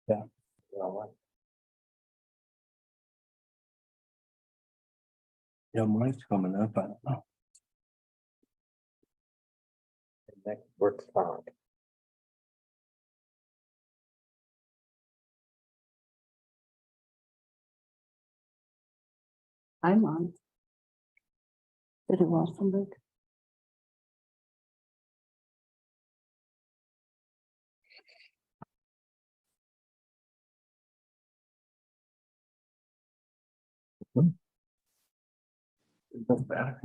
Yeah. Yeah, mine's coming up. I don't know. That works fine. I'm on. City of Walsenburg. Doesn't matter.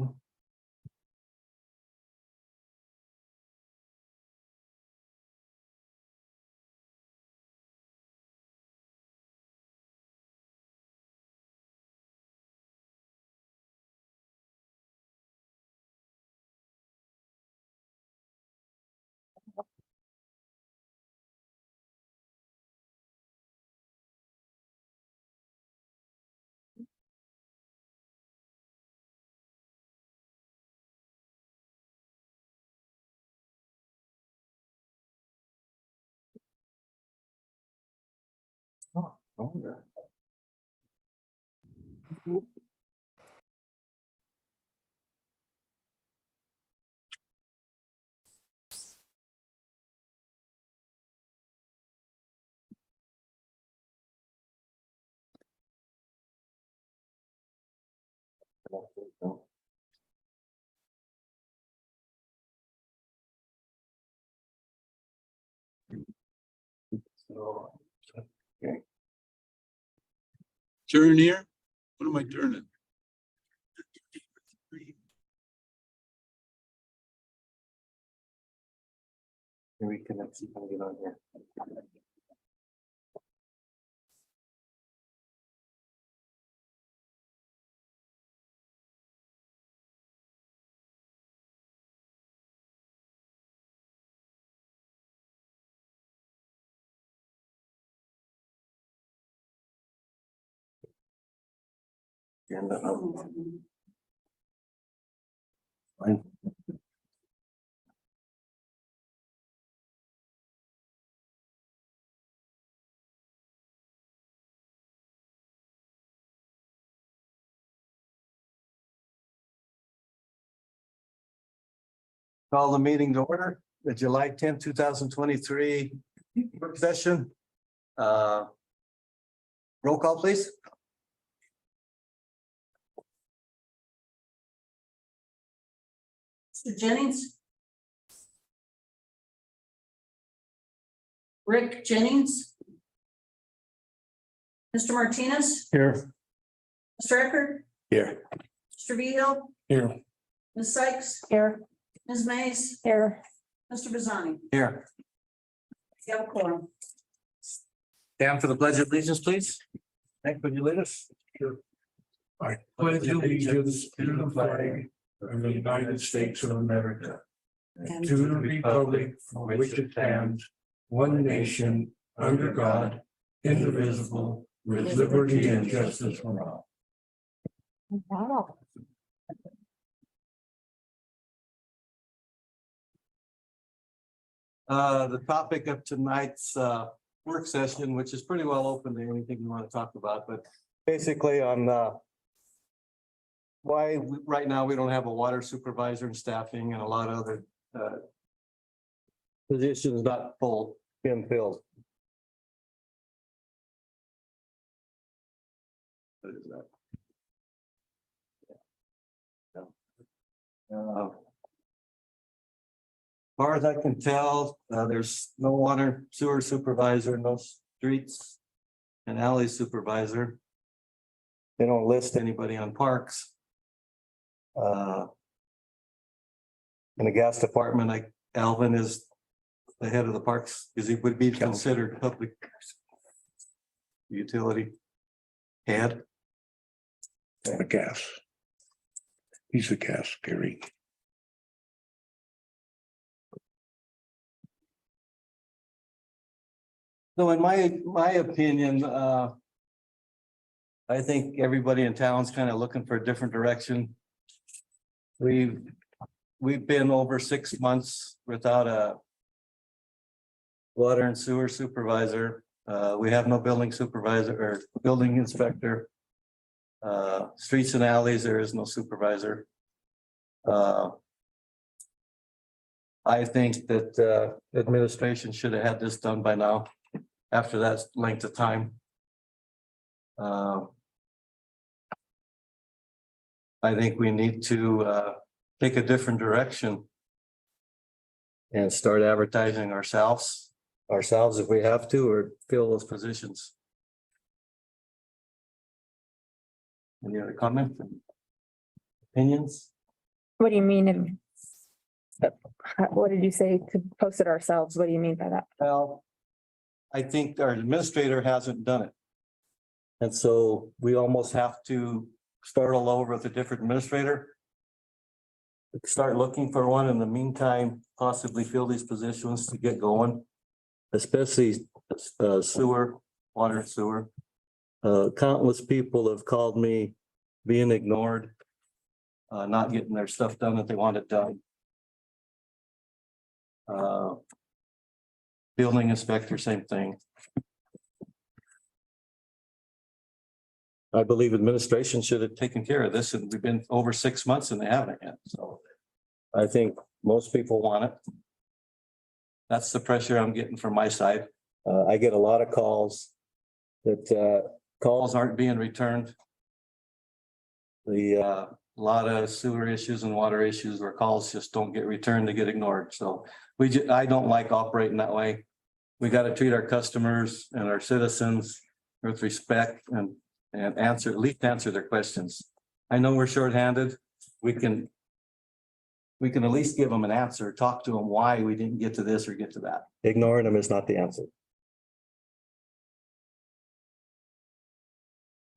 Oh, okay. So, okay. Turn here? What am I turning? We can see if I can get on here. And fine. Call the meeting to order, the July 10th, 2023 work session. Roll call, please. Mr. Jennings. Rick Jennings. Mr. Martinez, Here. Mr. Eckert, Here. Mr. Beal, Here. Ms. Sykes. Here. Ms. Mays. Here. Mr. Bazzani. Here. You have a quorum. Stand for the pledge of allegiance, please. Thank you, lead us. Sure. I pledge allegiance to the flag of the United States of America and to the republic for which it stands, one nation, under God, indivisible, with liberty and justice for all. Wow. The topic of tonight's work session, which is pretty well open to anything you want to talk about, but basically on why right now we don't have a water supervisor and staffing and a lot of other positions not full, being filled. What is that? Far as I can tell, there's no water sewer supervisor, no streets and alley supervisor. They don't list anybody on parks. In the gas department, like Alvin is the head of the parks, because he would be considered public utility head. A gas. He's a gas, Gary. So in my opinion, I think everybody in town's kind of looking for a different direction. We've been over 6 months without a water and sewer supervisor. We have no building supervisor or building inspector. Streets and alleys, there is no supervisor. I think that administration should have had this done by now, after that length of time. I think we need to take a different direction and start advertising ourselves if we have to, or fill those positions. Any other comments? Opinions? What do you mean? What did you say to post it ourselves? What do you mean by that? Well, I think our administrator hasn't done it. And so we almost have to start all over with a different administrator. Start looking for one in the meantime, possibly fill these positions to get going. Especially sewer, water sewer. Countless people have called me being ignored. Not getting their stuff done that they wanted done. Building inspector, same thing. I believe administration should have taken care of this, and we've been over 6 months and they haven't yet, so. I think most people want it. That's the pressure I'm getting from my side. I get a lot of calls that calls aren't being returned. A lot of sewer issues and water issues where calls just don't get returned, they get ignored, so I don't like operating that way. We got to treat our customers and our citizens with respect and at least answer their questions. I know we're shorthanded. We can at least give them an answer, talk to them why we didn't get to this or get to that. Ignoring them is not the answer.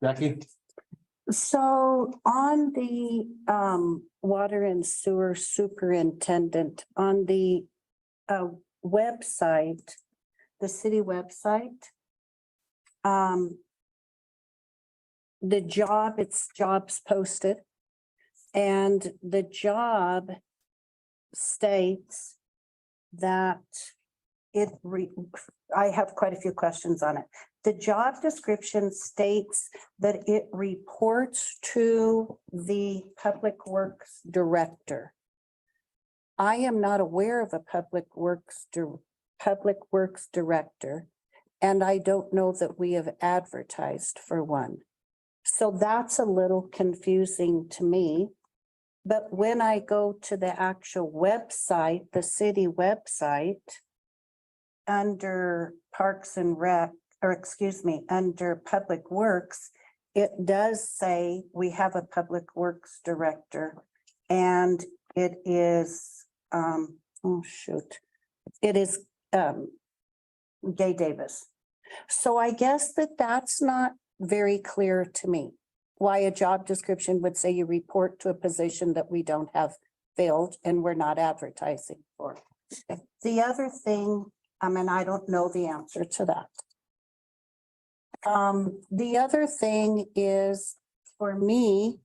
Jackie? So on the water and sewer superintendent, on the website, the city website. The job, it's jobs posted. And the job states that I have quite a few questions on it. The job description states that it reports to the Public Works Director. I am not aware of a Public Works Director, and I don't know that we have advertised for one. So that's a little confusing to me. But when I go to the actual website, the city website, under Parks and Rec, or excuse me, under Public Works, it does say we have a Public Works Director, and it is, it is Gay Davis. So I guess that's not very clear to me, why a job description would say you report to a position that we don't have filled and we're not advertising for. The other thing, I don't know the answer to that. The other thing is, for me,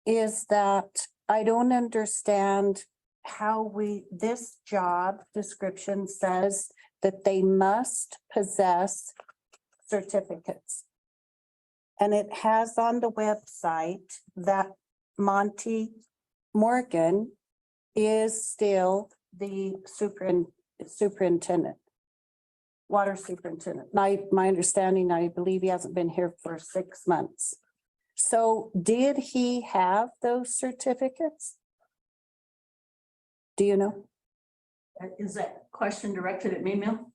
is that I don't understand how this job description says that they must possess certificates. And it has on the website that Monty Morgan is still the superintendent, water superintendent. My understanding, I believe he hasn't been here for 6 months. So did he have those certificates? Do you know? Is that question directed at me, ma'am?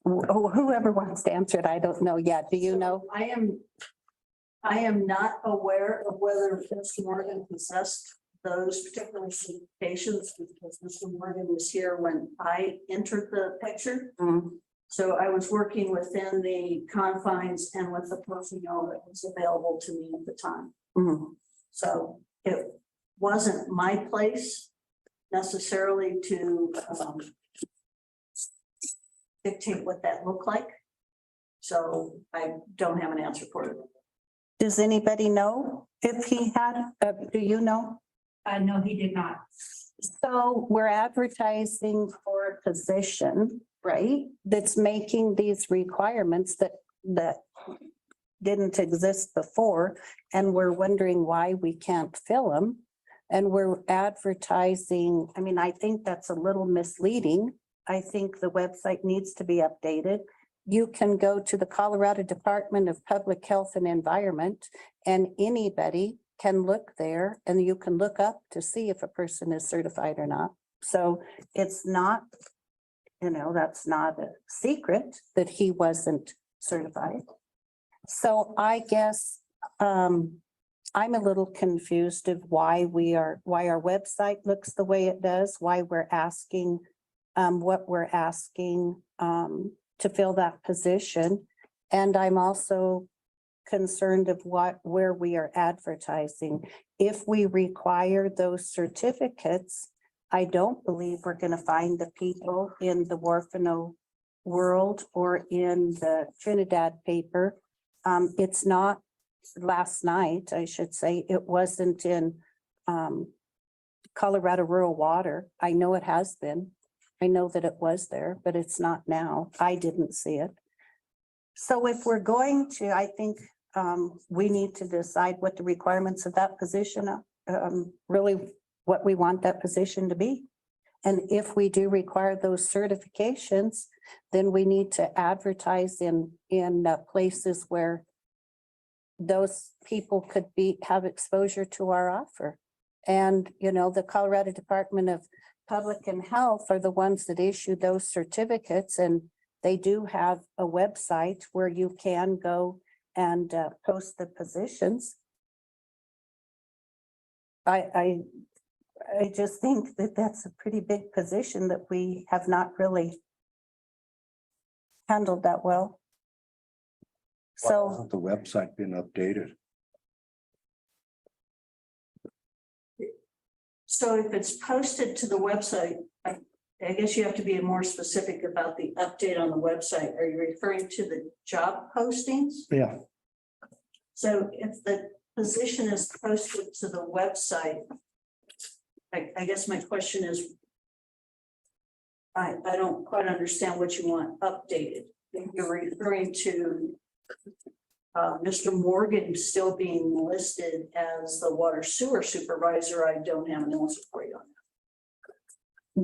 Whoever wants to answer it, I don't know yet. Do you know? I am not aware of whether Mr. Morgan possessed those particular certifications, because Mr. Morgan was here when I entered the picture. So I was working within the confines and with the personnel that was available to me at the time. So it wasn't my place necessarily to dictate what that looked like. So I don't have an answer for it. Does anybody know if he had, do you know? No, he did not. So we're advertising for a position. right? That's making these requirements that didn't exist before, and we're wondering why we can't fill them. And we're advertising, I mean, I think that's a little misleading. I think the website needs to be updated. You can go to the Colorado Department of Public Health and Environment, and anybody can look there, and you can look up to see if a person is certified or not. So it's not, that's not a secret that he wasn't certified. So I guess I'm a little confused of why our website looks the way it does, why we're asking what we're asking to fill that position. And I'm also concerned of where we are advertising. If we require those certificates, I don't believe we're going to find the people in the Warfano World or in the Trinidad paper. It's not last night, I should say, it wasn't in Colorado Rural Water. I know it has been. I know that it was there, but it's not now. I didn't see it. So if we're going to, I think we need to decide what the requirements of that position, really what we want that position to be. And if we do require those certifications, then we need to advertise in places where those people could have exposure to our offer. And, the Colorado Department of Public and Health are the ones that issue those certificates, and they do have a website where you can go and post the positions. I just think that that's a pretty big position that we have not really handled that well. So. Hasn't the website been updated? So if it's posted to the website, I guess you have to be more specific about the update on the website. Are you referring to the job postings? Yeah. So if the position is posted to the website, I guess my question is, I don't quite understand what you want updated. If you're referring to Mr. Morgan still being listed as the water sewer supervisor, I don't have an answer for you on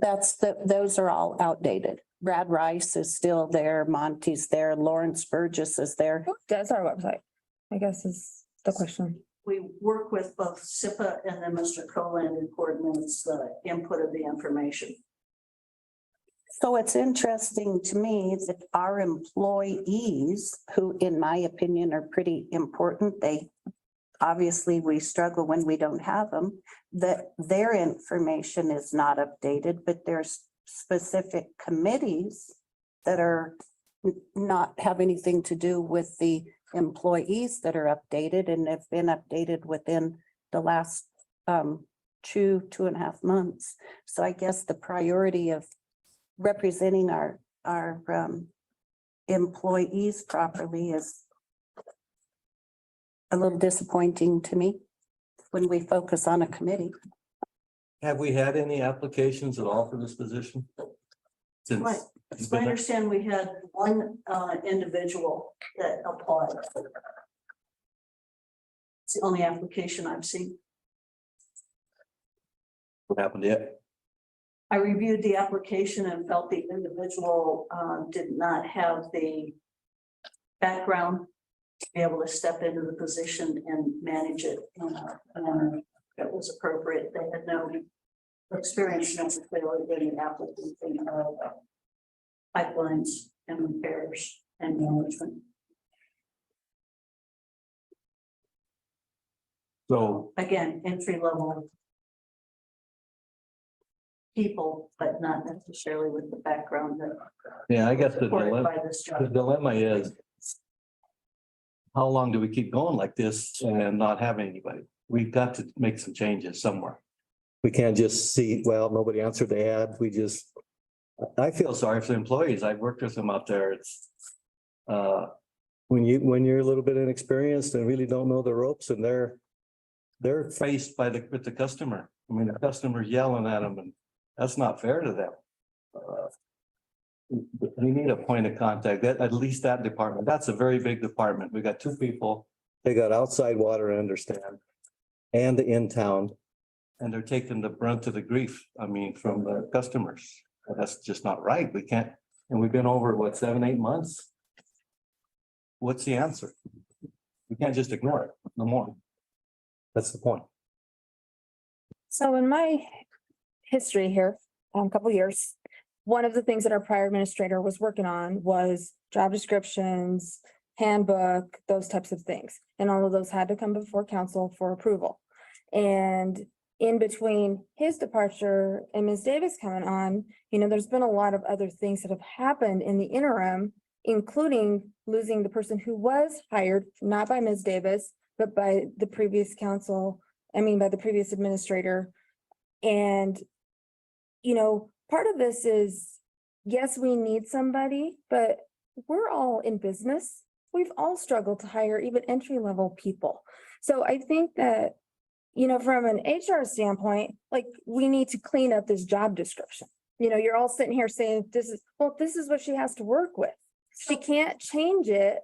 that. Those are all outdated. Brad Rice is still there, Monty's there, Lawrence Burgess is there. Who does our website? I guess is the question. We work with both SIPA and then Mr. Coland, who coordinates the input of the information. So it's interesting to me that our employees, who in my opinion are pretty important, we struggle when we don't have them, that their information is not updated, but there's specific committees that are not have anything to do with the employees that are updated and have been updated within the last 2.5 months. So I guess the priority of representing our employees properly is a little disappointing to me when we focus on a committee. Have we had any applications at all for this position? Since Right. it's So I been there? understand we had one individual that applied. It's the only application I've seen. What happened yet? I reviewed the application and felt the individual did not have the background to be able to step into the position and manage it in a manner that was appropriate. They had no experience necessarily in the application of pipelines and repairs and management. So Again, entry level people, but not necessarily with the background that yeah, I guess the supported dilemma, by this the job. dilemma is how long do we keep going like this and not have anybody? We've got to make some changes somewhere. We can't just see, well, nobody answered the ad. I feel sorry for the employees. I've worked with them out there. It's when you're a little bit inexperienced and really don't know the ropes and they're faced with the customer. I mean, the customer's yelling at them and that's not fair to them. we need a point of contact, that, at least that department. That's a very big department. We got two people. They got outside water, I understand, and the in-town. And they're taking the brunt of the grief, I mean, from the customers. That's just not right. We can't, and we've been over, what, 7, 8 months? What's the answer? We can't just ignore it no more. That's the point. So in my history here, a couple years, one of the things that our prior administrator was working on was job descriptions, handbook, those types of things. And all of those had to come before council for approval. And in between his departure and Ms. Davis coming on, there's been a lot of other things that have happened in the interim, including losing the person who was hired, not by Ms. Davis, but by the previous by the previous administrator. And, part of this is, yes, we need somebody, but we're all in business. We've all struggled to hire even entry-level people. So I think that, from an HR standpoint, like, we need to clean up this job description. You're all sitting here saying, this is what she has to work with. She can't change it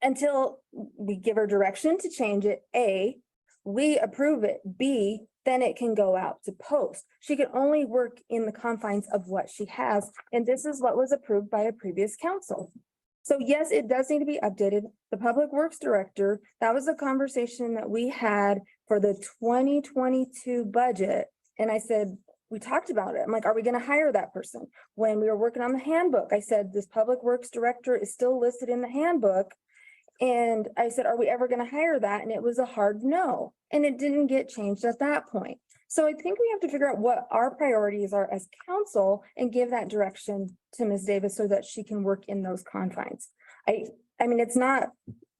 until we give her direction to change it. A, we approve it. B, then it can go out to post. She can only work in the confines of what she has. And this is what was approved by a previous council. So yes, it does need to be updated. The Public Works Director, that was a conversation that we had for the 2022 budget. And I said, we talked about it. I'm like, are we going to hire that person? When we were working on the handbook, I said, this Public Works Director is still listed in the handbook. And I said, are we ever going to hire that? And it was a hard no. And it didn't get changed at that point. So I think we have to figure out what our priorities are as council and give that direction to Ms. Davis so that she can work in those confines. I mean, it's not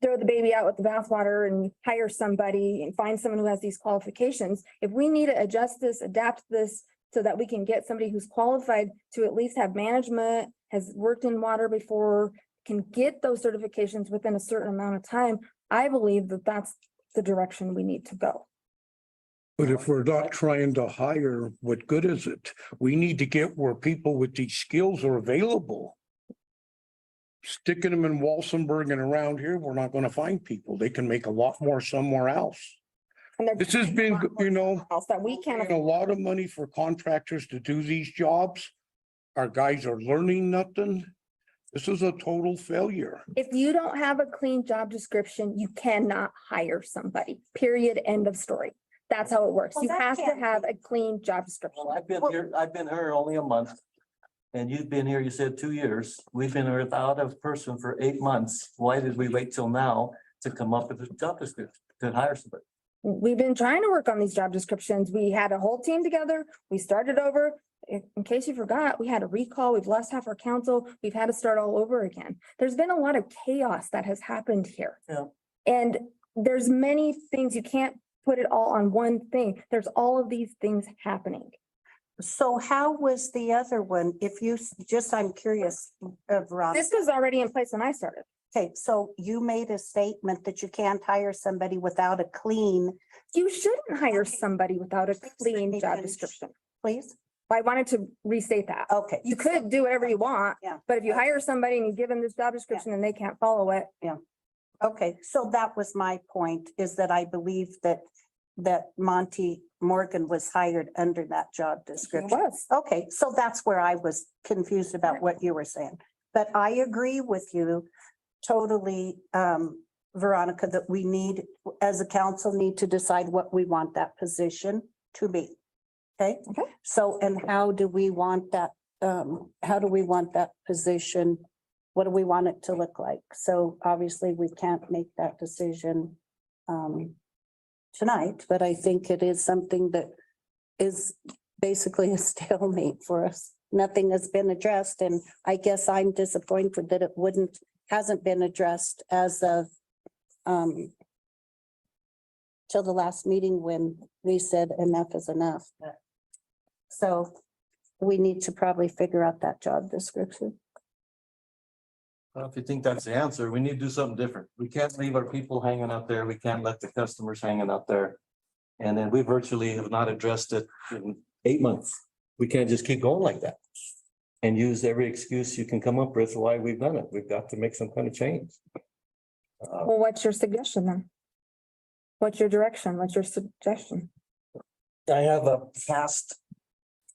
throw the baby out with the bathwater and hire somebody and find someone who has these qualifications. If we need to adjust this, adapt this so that we can get somebody who's qualified to at least have management, has worked in water before, can get those certifications within a certain amount of time, I believe that that's the direction we need to go. But if we're not trying to hire, what good is it? We need to get where people with these skills are available. Sticking them in Walsenburg and around here, we're not going to find people. They can make a lot more somewhere else. And This has been, else that we can't. paying a lot of money for contractors to do these jobs. Our guys are learning nothing. This is a total failure. If you don't have a clean job description, you cannot hire somebody, period, end of story. That's how it works. Well, You that have to can't have be. a clean job description. Well, I've been here only a month. And you've been here, you said 2 years. We've been without a person for 8 months. Why did we wait till now to come up with a job description to hire somebody? We've been trying to work on these job descriptions. We had a whole team together. We started over. In case you forgot, we had a recall. We've lost half our council. We've had to start all over again. There's been a lot of chaos that has happened here. Yeah. And there's many things, you can't put it all on one thing. There's all of these things happening. So how was the other one? If you I'm curious, Veronica. This was already in place when I started. Okay, so you made a statement that you can't hire somebody without a clean, You shouldn't hire somebody without a clean job description. please? I wanted to restate that. Okay. You could do whatever you want, Yeah. but if you hire somebody and you give them this job description and they can't follow it, Okay, so that was my point, is that I believe that Monty Morgan was hired under that job it description. was. Okay, so that's where I was confused about what you were saying. But I agree with you totally, Veronica, that we need, as a council, need to decide what we want that position to be. Okay? Okay. So, and how do we want that, position? What do we want it to look like? So obviously, we can't make that decision tonight, but I think it is something that is basically a stalemate for us. Nothing has been addressed, and I guess I'm disappointed that it hasn't been addressed as of till the last meeting when we said enough is enough. So we need to probably figure out that job description. Well, if you think that's the answer, we need to do something different. We can't leave our people hanging out there. We can't let the customers hanging out there. And then we virtually have not addressed it in 8 months. We can't just keep going like that. and use every excuse you can come up with why we've done it. We've got to make some kind of change. Well, what's your suggestion then? What's your direction? What's your suggestion? I have a past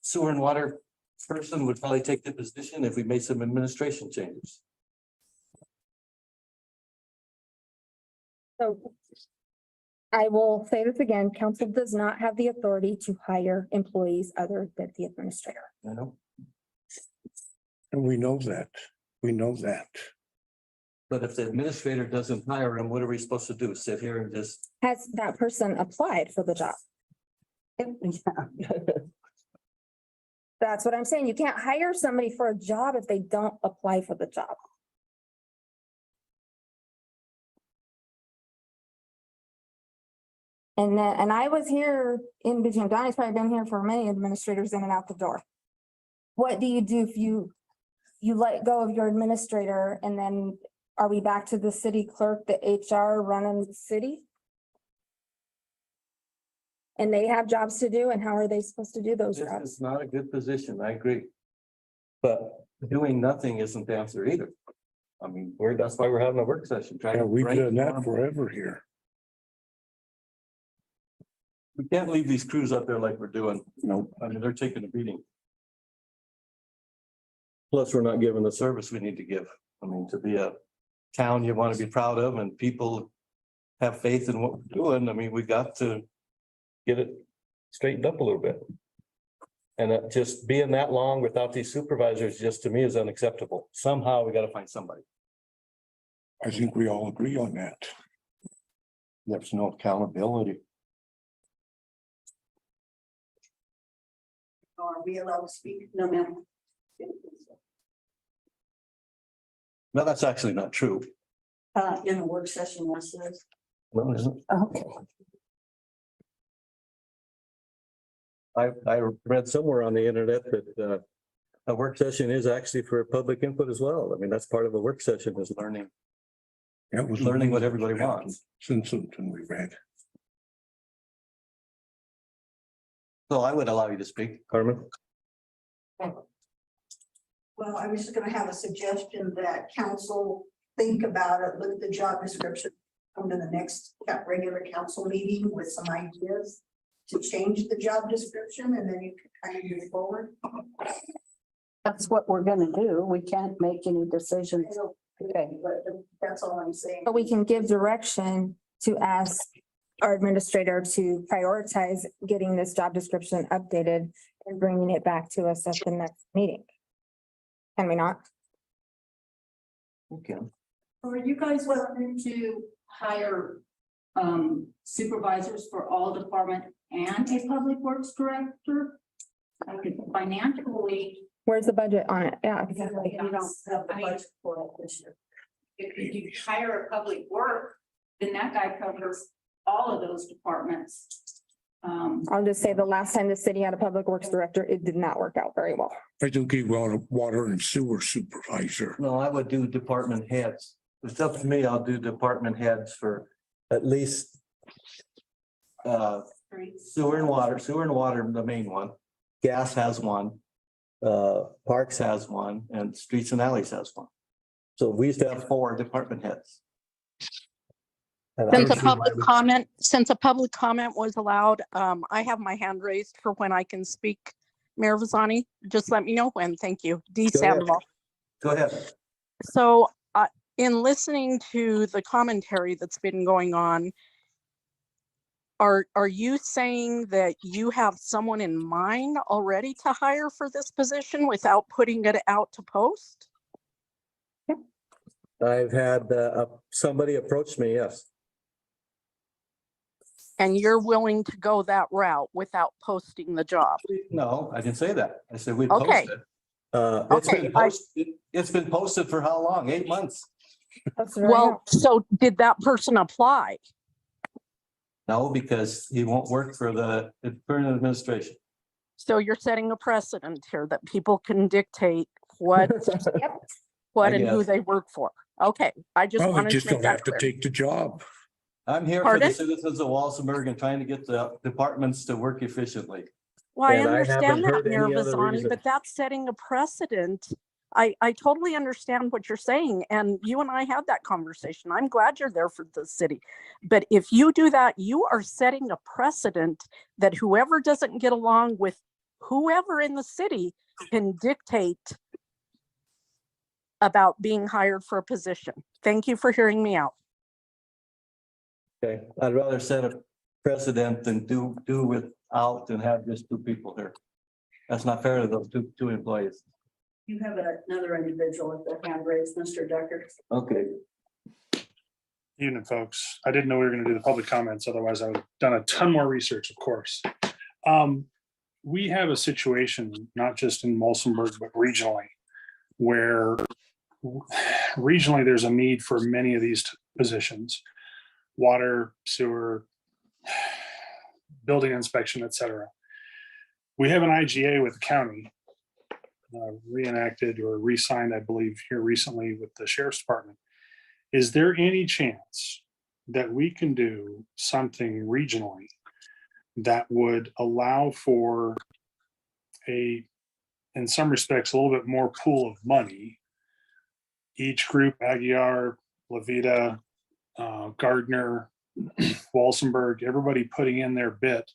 sewer and water person would probably take the position if we made some administration changes. So I will say this again, council does not have the authority to hire employees other than the administrator. You know, And we know that. We know that. but if the administrator doesn't hire him, what are we supposed to do? Sit here and just, Has that person applied for the job? That's what I'm saying. You can't hire somebody for a job if they don't apply for the job. And then, and I was here in between, Donnie's probably been here for many administrators in and out the door. What do you do if you let go of your administrator and then are we back to the city clerk, the HR running the city? And they have jobs to do, and how are they supposed to do those this jobs? is not a good position. I agree. But doing nothing isn't the answer either. I mean, that's why we're having a work session. trying Yeah, to we've done that brainstorm. forever here. We can't leave these crews up there like we're doing. Nope. I mean, they're taking a beating. Plus, we're not giving the service we need to give. I mean, to be a town you want to be proud of and people have faith in what we're doing. I mean, we got to get it straightened up a little bit. And just being that long without these supervisors, just to me is unacceptable. Somehow we got to find somebody. I think we all agree on that. There's no accountability. Are we allowed to speak? No, ma'am. No, that's actually not true. In a work session, yes, it is. No, it isn't. Okay. I read somewhere on the internet that a work session is actually for public input as well. I mean, that's part of a work session is learning That was what everybody wants. Since something we read. So I would allow you to speak, Carmen. Well, I was just gonna have a suggestion that council think about it, look at the job description, come to the next regular council meeting with some ideas to change the job description, and then you can kind of move forward. That's what we're gonna do. We can't make any decisions. Okay, but that's all I'm saying. But we can give direction to ask our administrator to prioritize getting this job description updated and bringing it back to us at the next meeting. Can we not? Okay. Are you guys wanting to hire supervisors for all department and a public works director? Like financially, Where's the budget on it? Yeah. You don't have the budget for it this year. if you hire a public work, then that guy covers all of those departments. I'll just say the last time the city had a public works director, it did not work out very well. I think he want a water and sewer supervisor. No, I would do department heads. If it's up to me, I'll do department heads for at least sewer and water, the main one. Gas has one. Parks has one, and streets and alleys has one. So we used to have 4 department heads. And I- Since a public comment was allowed, I have my hand raised for when I can speak. Mayor Vasani, just let me know when. Thank you. Dee Go ahead. Sandoval. Go ahead. So in listening to the commentary that's been going on, are you saying that you have someone in mind already to hire for this position without putting it out to post? I've had somebody approach me, yes. And you're willing to go that route without posting the job? No, I didn't say that. I said we Okay. posted. Okay, It's been posted for how long? 8 months? Well, so did that person apply? No, because he won't work for the current administration. So you're setting a precedent here that people can dictate what I and who guess. they work for. Okay, I just Well, they wanted just to make don't that have to clear. take the job. I'm here for the Pardon? citizens of Walsenburg and trying to get the departments to work efficiently. Well, I And I haven't understand that, heard Mayor any other Vasani, reason. but that's setting a precedent. I totally understand what you're saying, and you and I had that conversation. I'm glad you're there for the city. But if you do that, you are setting a precedent that whoever doesn't get along with whoever in the city can dictate about being hired for a position. Thank you for hearing me out. Okay, I'd rather set a precedent than do without and have just two people here. That's not fair to those two employees. You have another individual with the hand raised, Mr. Decker. Okay, Evening, folks. I didn't know we were going to do the public comments. Otherwise, I would have done a ton more research, of course. We have a situation, not just in Walsenburg, but regionally, where regionally there's a need for many of these positions: water, sewer, building inspection, et cetera. We have an IGA with the county, reenacted or re-signed, I believe, here recently with the sheriff's department. Is there any chance that we can do something regionally that would allow for in some respects, a little bit more pool of money? Each group, Aguiar, Levita, Gardner, Walsenburg, everybody putting in their bit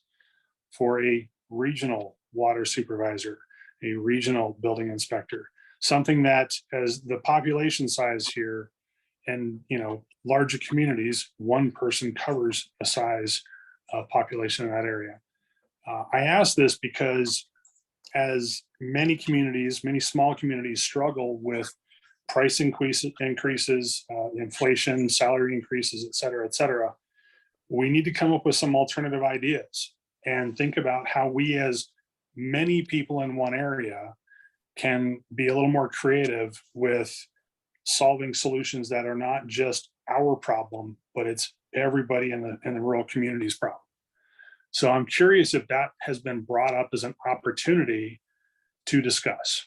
for a regional water supervisor, a regional building inspector, something that, as the population size here and, larger communities, one person covers a size population in that area. I ask this because as many small communities struggle with price increases, inflation, salary increases, et cetera, we need to come up with some alternative ideas and think about how we, as many people in one area, can be a little more creative with solving solutions that are not just our problem, but it's everybody in the rural community's problem. So I'm curious if that has been brought up as an opportunity to discuss.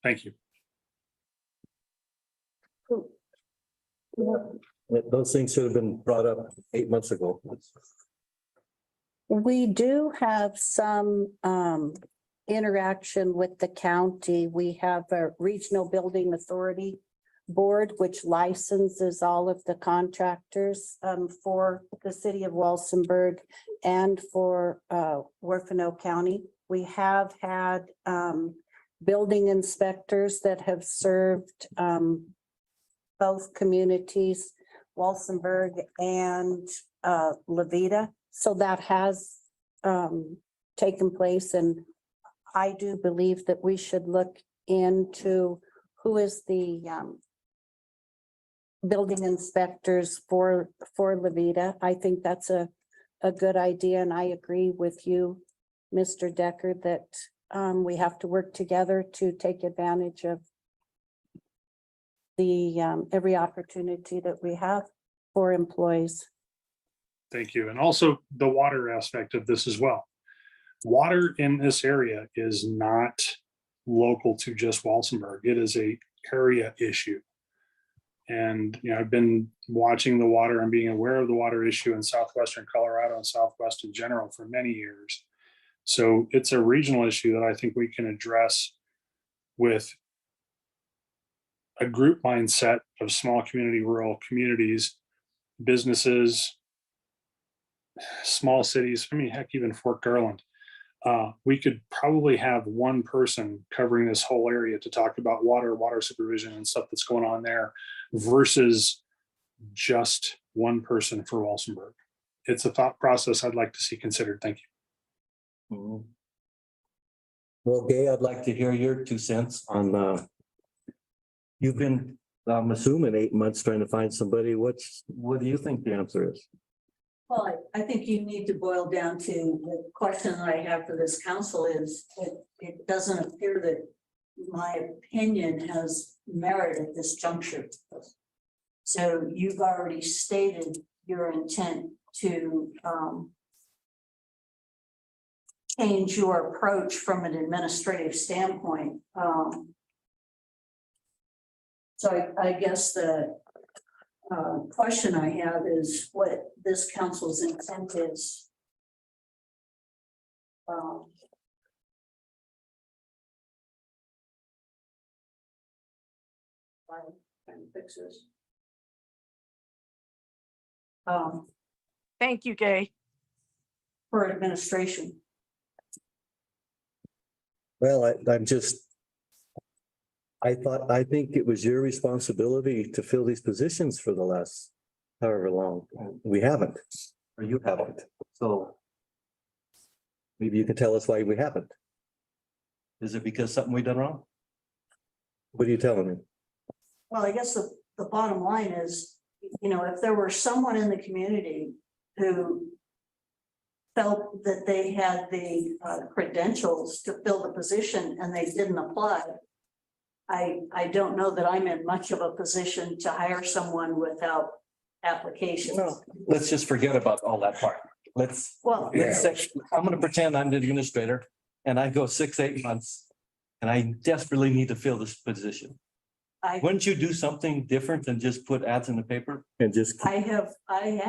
Thank you. those things should have been brought up 8 months ago. We do have some interaction with the county. We have a regional building authority board, which licenses all of the contractors for the city of Walsenburg and for Warfano County. We have had building inspectors that have served both communities, Walsenburg and Levita. So that has taken place, and I do believe that we should look into who is the building inspectors for Levita. I think that's a good idea, and I agree with you, Mr. Decker, that we have to work together to take advantage of the every opportunity that we have for employees. Thank you. And also the water aspect of this as well. Water in this area is not local to just Walsenburg. It is a area issue. And I've been watching the water and being aware of the water issue in southwestern Colorado and Southwest in general for many years. So it's a regional issue that I think we can address with a group mindset of small community, rural communities, businesses, small cities. I mean, heck, even Fort Garland. We could probably have one person covering this whole area to talk about water supervision and stuff that's going on there versus just one person for Walsenburg. It's a thought process I'd like to see considered. Thank you. Mhm. Well, Gay, I'd like to hear your 2 cents on, you've been, I'm assuming 8 months trying to find somebody. What do you think the answer is? Well, I think you need to boil down to the question that I have for this council is, it doesn't appear that my opinion has merit at this juncture. So you've already stated your intent to change your approach from an administrative standpoint. So I guess the question I have is what this council's intent is trying to fix this. Thank you, Gay. For administration. Well, I'm just. I think it was your responsibility to fill these positions for the last however long. We haven't, or you haven't, so. Maybe you can tell us why we haven't. Is it because something we done wrong? What are you telling me? Well, I guess the bottom line is, you know, if there were someone in the community who felt that they had the credentials to fill the position and they didn't apply, I don't know that I'm in much of a position to hire someone without applications. No, let's just forget about all that part. Let's say, I'm gonna pretend I'm the administrator and I go 6-8 months. And I desperately need to fill this position. Wouldn't you do something different than just put ads in the paper and just? I have. I've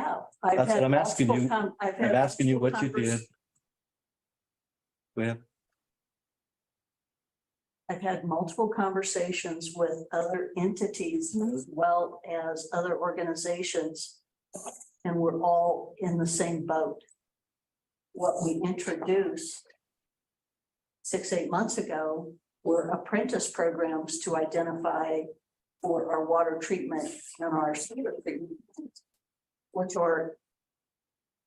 That's had what I'm asking you. multiple I'm asking you what you multiple did. Well, I've had multiple conversations with other entities as well as other organizations. And we're all in the same boat. What we introduced 6-8 months ago were apprentice programs to identify for our water treatment and our sewer treatment, which are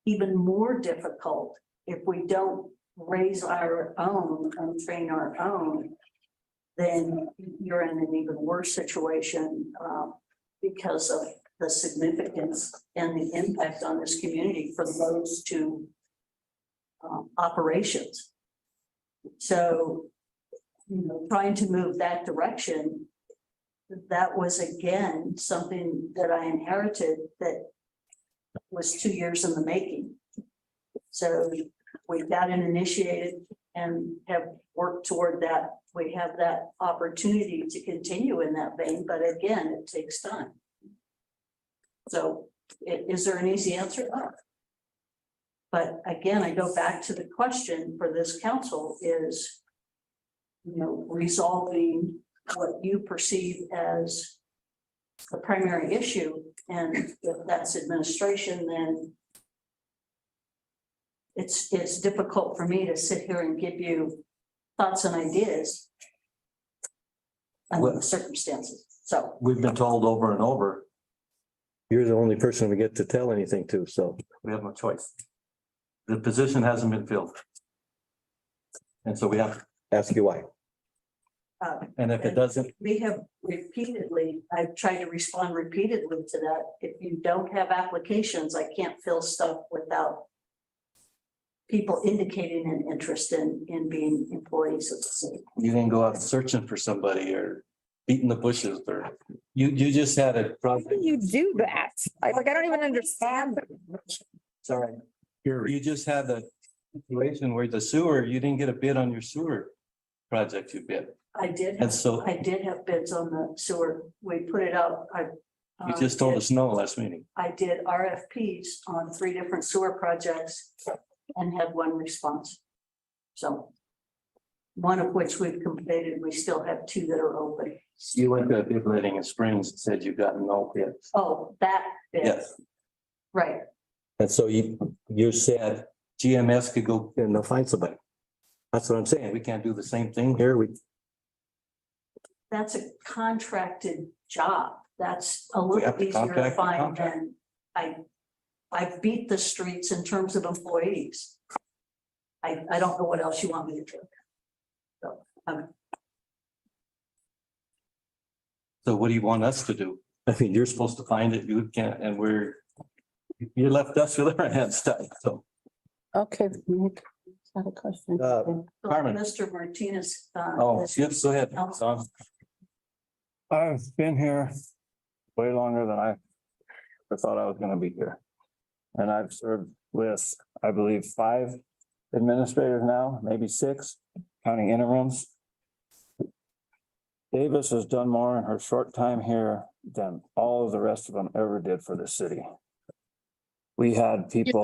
even more difficult if we don't raise our own and train our own. Then you're in an even worse situation because of the significance and the impact on this community for those two operations. So, you know, trying to move that direction, that was again something that I inherited that was 2 years in the making. So we got it initiated and have worked toward that. We have that opportunity to continue in that vein, but again, it takes time. So is there an easy answer? No. But again, I go back to the question for this council is, you know, resolving what you perceive as the primary issue. And if that's administration, then it's difficult for me to sit here and give you thoughts and ideas under the circumstances. So we've been told over and over. You're the only person we get to tell anything to, so we have no choice. The position hasn't been filled. And so we have to ask you why. And if it doesn't, we have repeatedly, I've tried to respond repeatedly to that. If you don't have applications, I can't fill stuff without people indicating an interest in being employees of the city. you didn't go out searching for somebody or beating the bushes or you just had a How project. do you do that? I don't even understand. Sorry. You just had a situation where the sewer, you didn't get a bid on your sewer project you bid. I did, And so I did have bids on the sewer. We put it out. you just told us no last meeting. I did RFPs on 3 different sewer projects and had 1 response. So one of which we've completed. We still have 2 that are open. You went to a bid letting in Springs and said you got no bids. Oh, that bid. Yes. Right. And so you said GMS could go and they'll find somebody. That's what I'm saying. We can't do the same thing here. That's a contracted job. That's a We little have to easier to contract the find contract. than I beat the streets in terms of employees. I don't know what else you want me to do. So, So what do you want us to do? I mean, you're supposed to find it, you can't, and you left us with our hands tied, so. Okay. Nick, got a question. Carmen. Mr. Martinez. Oh, yes, go ahead. I've been here way longer than I ever thought I was gonna be here. And I've served with, I believe, 5 administrators now, maybe 6, counting interims. Davis has done more in her short time here than all of the rest of them ever did for the city. We had people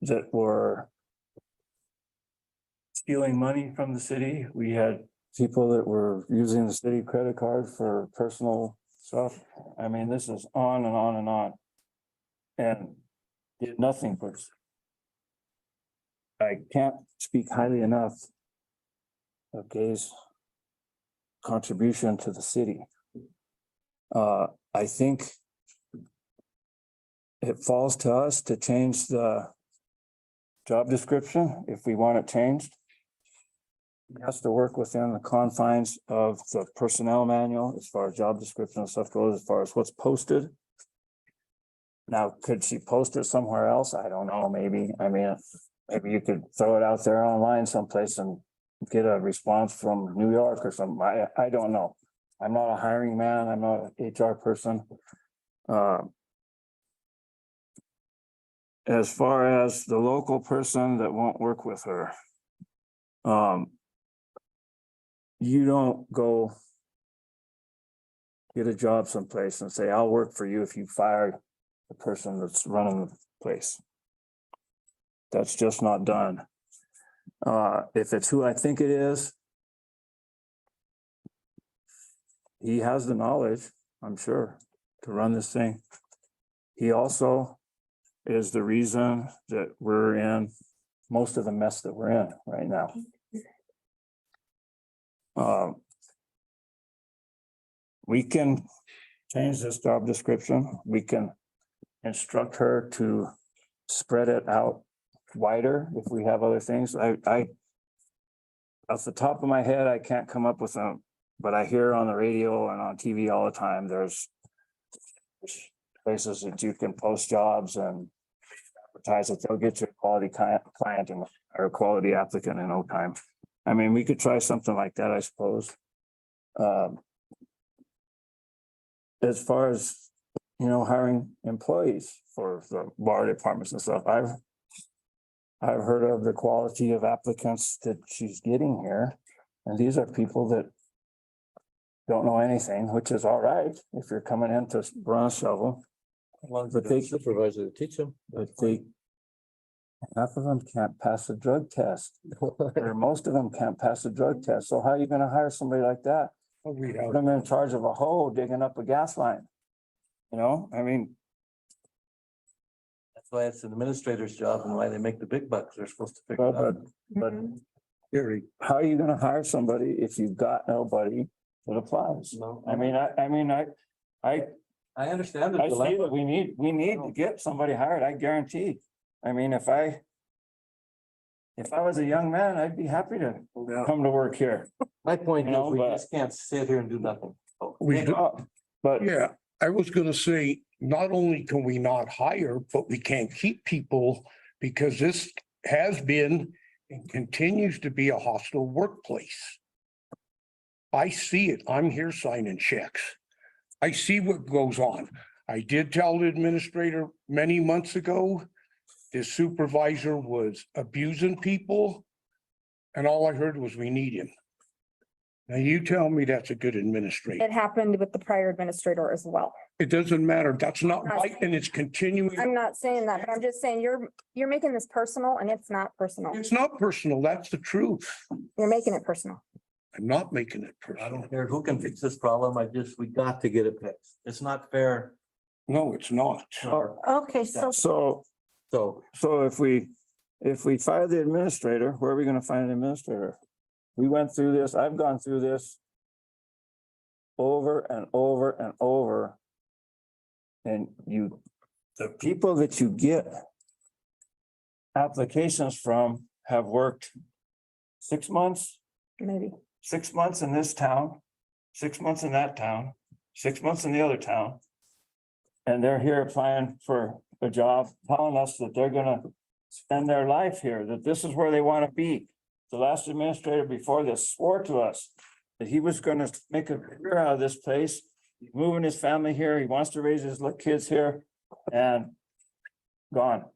that were stealing money from the city. We had people that were using the city credit card for personal stuff. I mean, this is on and on and on. And did nothing but. I can't speak highly enough of Gay's contribution to the city. I think it falls to us to change the job description if we want it changed. He has to work within the confines of the personnel manual as far as job description and stuff goes, as far as what's posted. Now, could she post it somewhere else? I don't know, maybe. I mean, maybe you could throw it out there online someplace and get a response from New York or something. I don't know. I'm not a hiring man. I'm not an HR person. As far as the local person that won't work with her, you don't go get a job someplace and say, I'll work for you if you fire the person that's running the place. That's just not done. If it's who I think it is, he has the knowledge, I'm sure, to run this thing. He also is the reason that we're in most of the mess that we're in right now. We can change this job description. We can instruct her to spread it out wider if we have other things. I off the top of my head, I can't come up with them, but I hear on the radio and on TV all the time, there's places that you can post jobs and advertise that they'll get you a quality client or a quality applicant in no time. I mean, we could try something like that, I suppose. As far as, hiring employees for the bar departments and stuff, I've heard of the quality of applicants that she's getting here. And these are people that don't know anything, which is all right if you're coming in to run a shovel. But they Supervisor to teach them. But half of them can't pass a drug test, or most of them can't pass a drug test. So how are you gonna hire somebody like that? Put them in charge of a hole digging up a gas line. I mean, That's why it's an administrator's job and why they make the big bucks. They're supposed to figure it out. but Gary, how are you gonna hire somebody if you've got nobody that applies? No, I understand I the see that dilemma. we need to get somebody hired, I guarantee. I mean, if I was a young man, I'd be happy to come to work here. My point is, we but- just can't sit here and do nothing. We do, But yeah, I was gonna say, not only can we not hire, but we can't keep people because this has been and continues to be a hostile workplace. I see it. I'm here signing checks. I see what goes on. I did tell the administrator many months ago, this supervisor was abusing people. And all I heard was, we need him. Now you tell me that's a good administrator. It happened with the prior administrator as well. It doesn't matter. That's not right. And it's continuing. I'm not saying that, but I'm just saying you're making this personal and it's not personal. It's not personal. That's the truth. You're making it personal. I'm not making it I personal. don't care who can fix this problem. we got to get it fixed. It's not fair. No, it's not. Okay, so So if we fire the administrator, where are we gonna find an administrator? We went through this, I've gone through this over and over and over. And the people that you get applications from have worked 6 months, Maybe. 6 months in this town, 6 months in that town, 6 months in the other town. And they're here applying for a job, telling us that they're gonna spend their life here, that this is where they want to be. The last administrator before this swore to us that he was gonna make a career out of this place. He's moving his family here, he wants to raise his little kids here, and gone.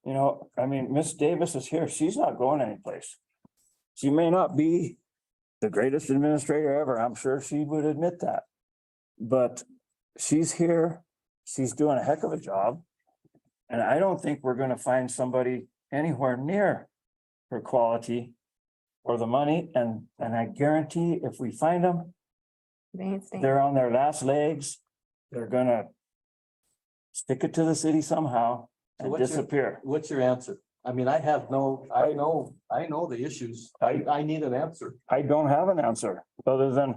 Miss Davis is here, she's not going anyplace. She may not be the greatest administrator ever, I'm sure she would admit that. But she's here, she's doing a heck of a job. And I don't think we're gonna find somebody anywhere near her quality for the money, and I guarantee if we find them, They ain't staying. they're on their last legs. They're gonna stick it to the city somehow So and what's your- disappear. What's your answer? I mean, I know the issues. I need an answer. I don't have an answer other than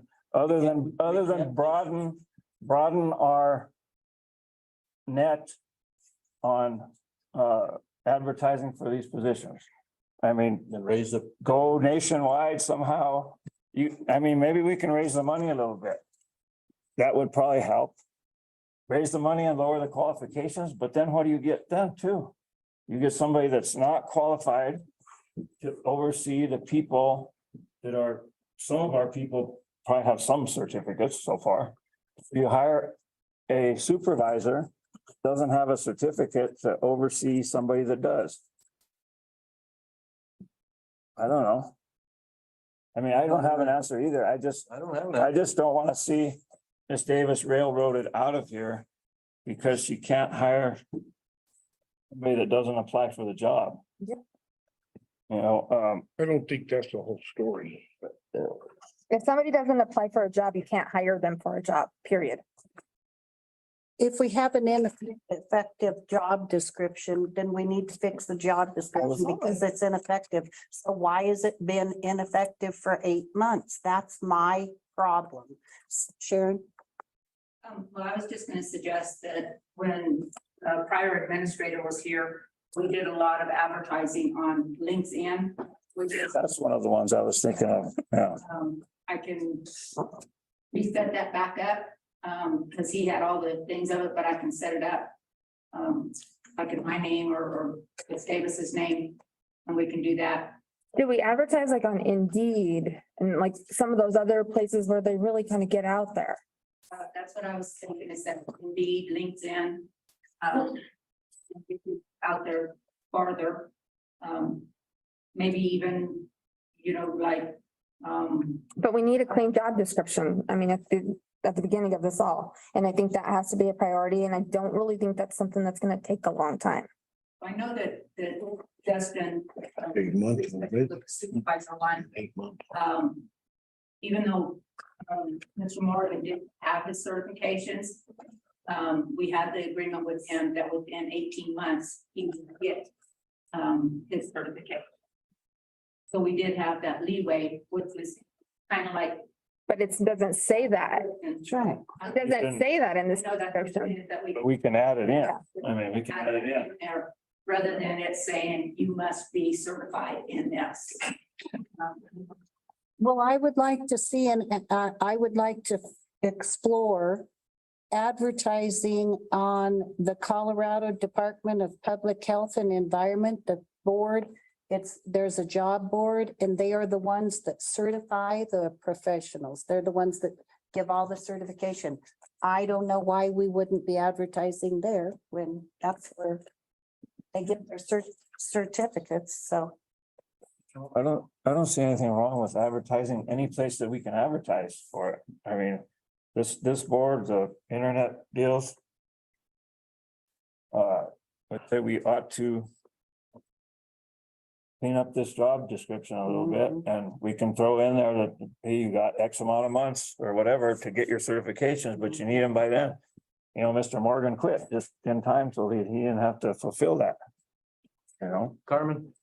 broaden our net on advertising for these positions. I mean, And raise the, go nationwide somehow. Maybe we can raise the money a little bit. That would probably help. Raise the money and lower the qualifications, but then what do you get then too? You get somebody that's not qualified to oversee the people that are, some of our people probably have some certificates so far. You hire a supervisor, doesn't have a certificate to oversee somebody that does. I don't know. I mean, I don't have an answer either. I don't have I that. just don't want to see Miss Davis railroaded out of here because she can't hire somebody that doesn't apply for the job. Yep. You know, I don't think that's the whole story. If somebody doesn't apply for a job, you can't hire them for a job, period. If we have an ineffective job description, then we need to fix the job description because it's ineffective. So why has it been ineffective for 8 months? That's my problem. Sharon? Well, I was just gonna suggest that when a prior administrator was here, we did a lot of advertising on LinkedIn, which is, that's one of the ones I was thinking of. Yeah. I can reset that back up, because he had all the things of it, but I can set it up. Like in my name or it's Davis's name, and we can do that. Do we advertise like on Indeed and like some of those other places where they really kind of get out there? That's what I was thinking, is that Indeed, LinkedIn, out there farther. Maybe even, like, But we need a clean job description. I mean, at the beginning of this all, and I think that has to be a priority, and I don't really think that's something that's gonna take a long time. I know that Justin. 8 months. The supervisor one, 8 months. even though, Mr. Morgan didn't have his certifications, we had the agreement with him that within 18 months, he would get, his certificate. So we did have that leeway, which was kind of like. But it doesn't say that. That's right. It doesn't say that in this No, that's description. that we. But we can add it in. I mean, we can add add it in. there, rather than it saying you must be certified in this. Well, I would like to see, I would like to explore advertising on the Colorado Department of Public Health and Environment, the board. There's a job board, and they are the ones that certify the professionals. They're the ones that give all the certification. I don't know why we wouldn't be advertising there when that's where they get their certificates, so. I don't see anything wrong with advertising any place that we can advertise for it. I mean, this board, the internet deals. I'd say we ought to clean up this job description a little bit, and we can throw in there that, hey, you got X amount of months or whatever to get your certifications, but you need them by then. You know, Mr. Morgan quit just in time, so he didn't have to fulfill that. You know, Carmen?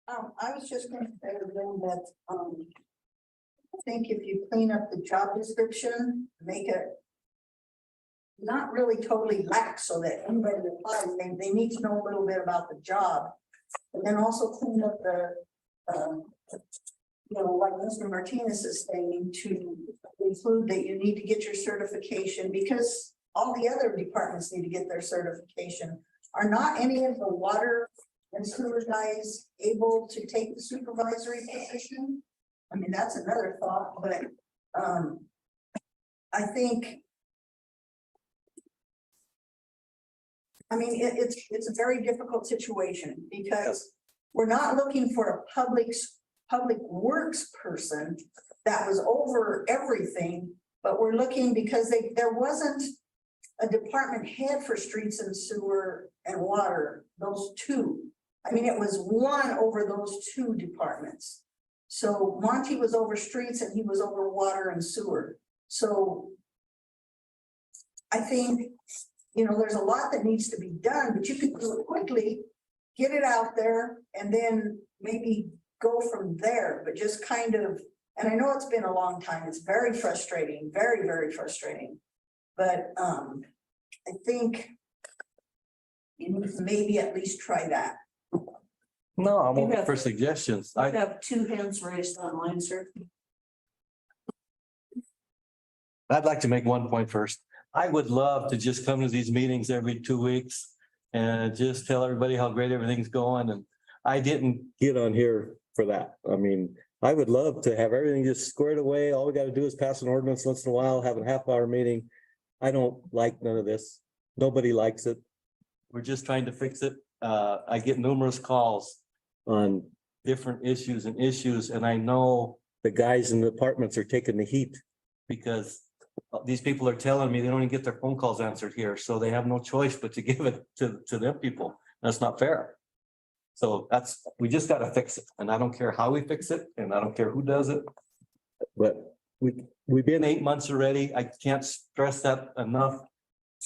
I was just going to say to them that, I think if you clean up the job description, make it not really totally lax so that anybody that applies, they need to know a little bit about the job. And then also clean up the, like Mr. Martinez is saying, to include that you need to get your certification, because all the other departments need to get their certification. Are not any of the water and sewer guys able to take the supervisory position? I mean, that's another thought, but I think, I mean, it's a very difficult situation because we're not looking for a public works person that was over everything, but we're looking because there wasn't a department head for streets and sewer and water, those two. I mean, it was one over those two departments. So Monty was over streets and he was over water and sewer. So I think, there's a lot that needs to be done, but you can do it quickly, get it out there, and then maybe go from there, but just kind of, and I know it's been a long time, it's very frustrating, very, very frustrating. But I think you need to maybe at least try that. No, I'm You open have- for suggestions. I have two hands raised online, sir. I'd like to make one point first. I would love to just come to these meetings every 2 weeks and just tell everybody how great everything's going. And I didn't get on here for that. I mean, I would love to have everything just squared away. All we got to do is pass an ordinance once in a while, have a half-hour meeting. I don't like none of this. Nobody likes it. We're just trying to fix it. I get numerous calls on different issues, and I know the guys in the departments are taking the heat because these people are telling me they don't even get their phone calls answered here, so they have no choice but to give it to them people. That's not fair. So we just gotta fix it, and I don't care how we fix it, and I don't care who does it. But we've been 8 months already. I can't stress that enough.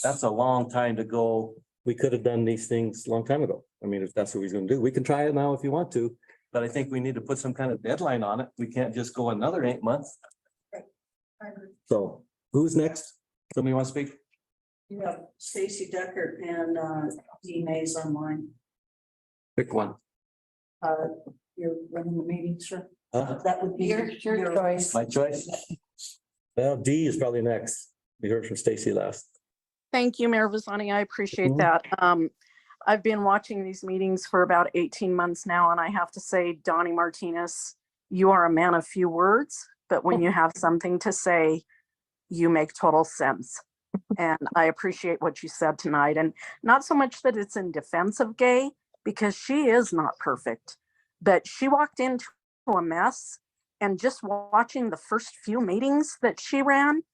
That's a long time to go. We could have done these things a long time ago. I mean, if that's what he's gonna do, we can try it now if you want to, but I think we need to put some kind of deadline on it. We can't just go another 8 months. I agree. So who's next? Somebody want to speak? You have Stacy Deckert and Dee Mays online. Pick one. You're running the meeting, sir. Huh? That would be Your choice. My choice? Well, D is probably next. We heard from Stacy last. Thank you, Mayor Visani. I appreciate Mhm. that. I've been watching these meetings for about 18 months now, and I have to say, Donnie Martinez, you are a man of few words, but when you have something to say, you make total sense. And I appreciate what you said tonight. And not so much that it's in defense of Gay, because she is not perfect, but she walked into a mess. And just watching the first few meetings that she ran,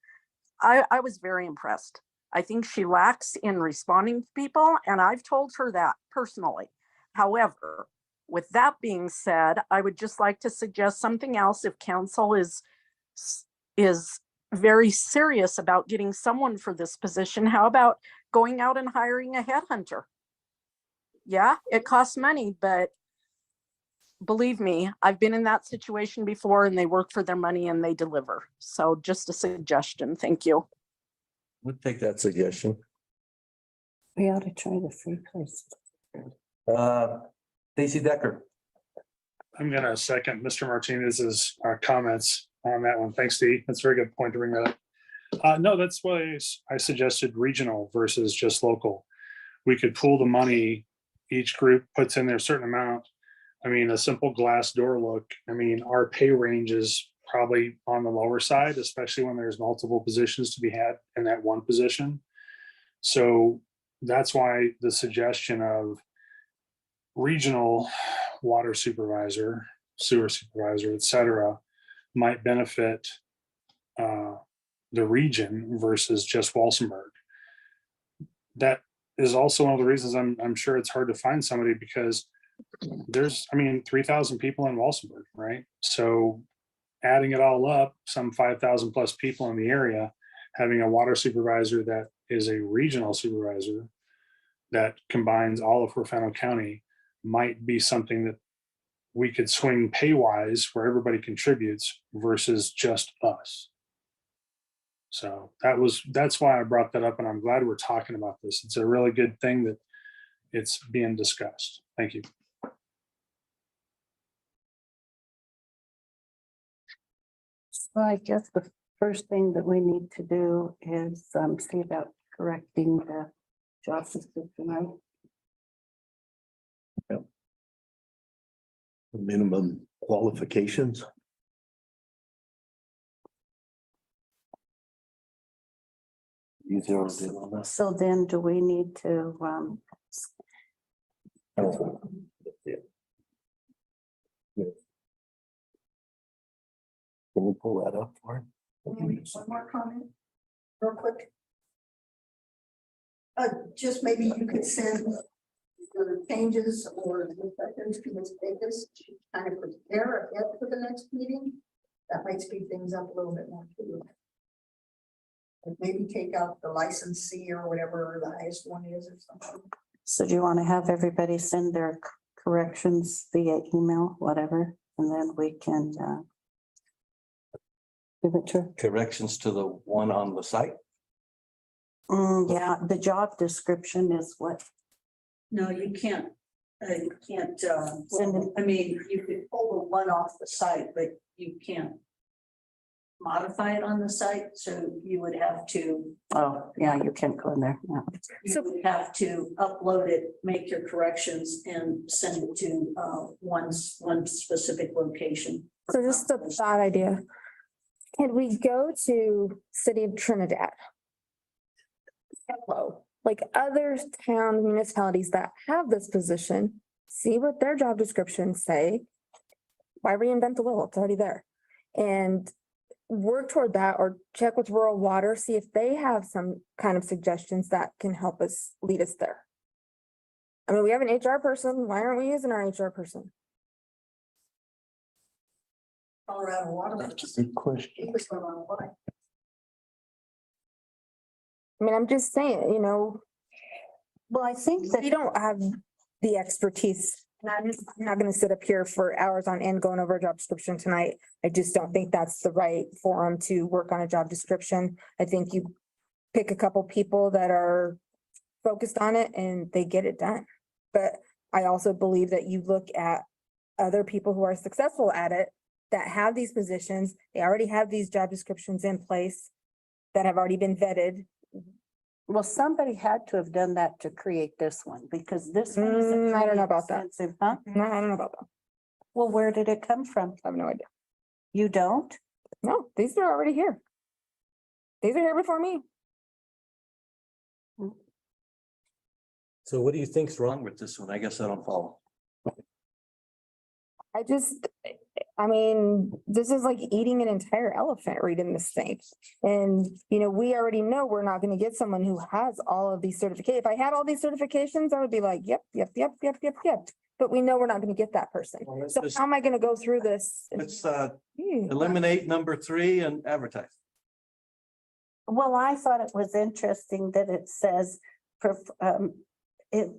I was very impressed. I think she lacks in responding to people, and I've told her that personally. However, with that being said, I would just like to suggest something else. If council is very serious about getting someone for this position, how about going out and hiring a headhunter? Yeah, it costs money, but believe me, I've been in that situation before, and they work for their money and they deliver. So just a suggestion. Thank you. We'll take that suggestion. We ought to try the free place. Stacy Decker. I'm gonna second Mr. Martinez's comments on that one. Thanks, Steve. That's a very good point to bring that up. No, that's why I suggested regional versus just local. We could pool the money, each group puts in their certain amount. I mean, a simple glass door look, I mean, our pay range is probably on the lower side, especially when there's multiple positions to be had in that one position. So that's why the suggestion of regional water supervisor, sewer supervisor, et cetera, might benefit the region versus just Walsenburg. That is also one of the reasons I'm sure it's hard to find somebody, because there's, 3,000 people in Walsenburg, right? So adding it all up, some 5,000 plus people in the area, having a water supervisor that is a regional supervisor that combines all of Forfano County might be something that we could swing pay wise where everybody contributes versus just us. So that's why I brought that up, and I'm glad we're talking about this. It's a really good thing that it's being discussed. Thank you. So I guess the first thing that we need to do is see about correcting the job description, right? Minimum qualifications. You zero in on this. So then do we need to, Can we pull that up for him? One more comment, real quick. Just maybe you could send the changes or the questions to Ms. Davis to kind of prepare ahead for the next meeting. That might speed things up a little bit more too. And maybe take out the licensee or whatever the highest one is or something. So do you want to have everybody send their corrections via email, whatever, and then we can give it to her? Corrections to the one on the site. Yeah, the job description is what, No, you can't, Send it. I mean, you could pull the one off the site, but you can't modify it on the site, so you would have to, oh, yeah, you can't go in there. Yeah. you would have to upload it, make your corrections and send it to one specific location. So just a thought idea. Can we go to City of Trinidad? Hello, like other town municipalities that have this position, see what their job descriptions say. Why reinvent the wheel? It's already there. And work toward that or check with rural water, see if they have some kind of suggestions that can help us lead us there. I mean, we have an HR person. Why aren't we using our HR person? Colorado water. That's a good question. Cheapest one on the line. I mean, I'm just saying, you know, Well, I think that we don't have the expertise. And I'm not gonna sit up here for hours on end going over a job description tonight. I just don't think that's the right forum to work on a job description. I think you pick a couple people that are focused on it and they get it done. But I also believe that you look at other people who are successful at it, that have these positions, they already have these job descriptions in place that have already been vetted. well, somebody had to have done that to create this one because this one is. I don't know about that. extensive, huh? No, I don't know about that. Well, where did it come from? I have no idea. You don't? No, these are already here. These are here before me. So what do you think's wrong with this one? I guess I don't follow. I mean, this is like eating an entire elephant reading this thing. And, you know, we already know we're not gonna get someone who has all of these certifications. If I had all these certifications, I would be like, yep. But we know we're not gonna get that person. Well, let's So just- how am I gonna go through this? Let's eliminate number 3 and advertise. Well, I thought it was interesting that it says, it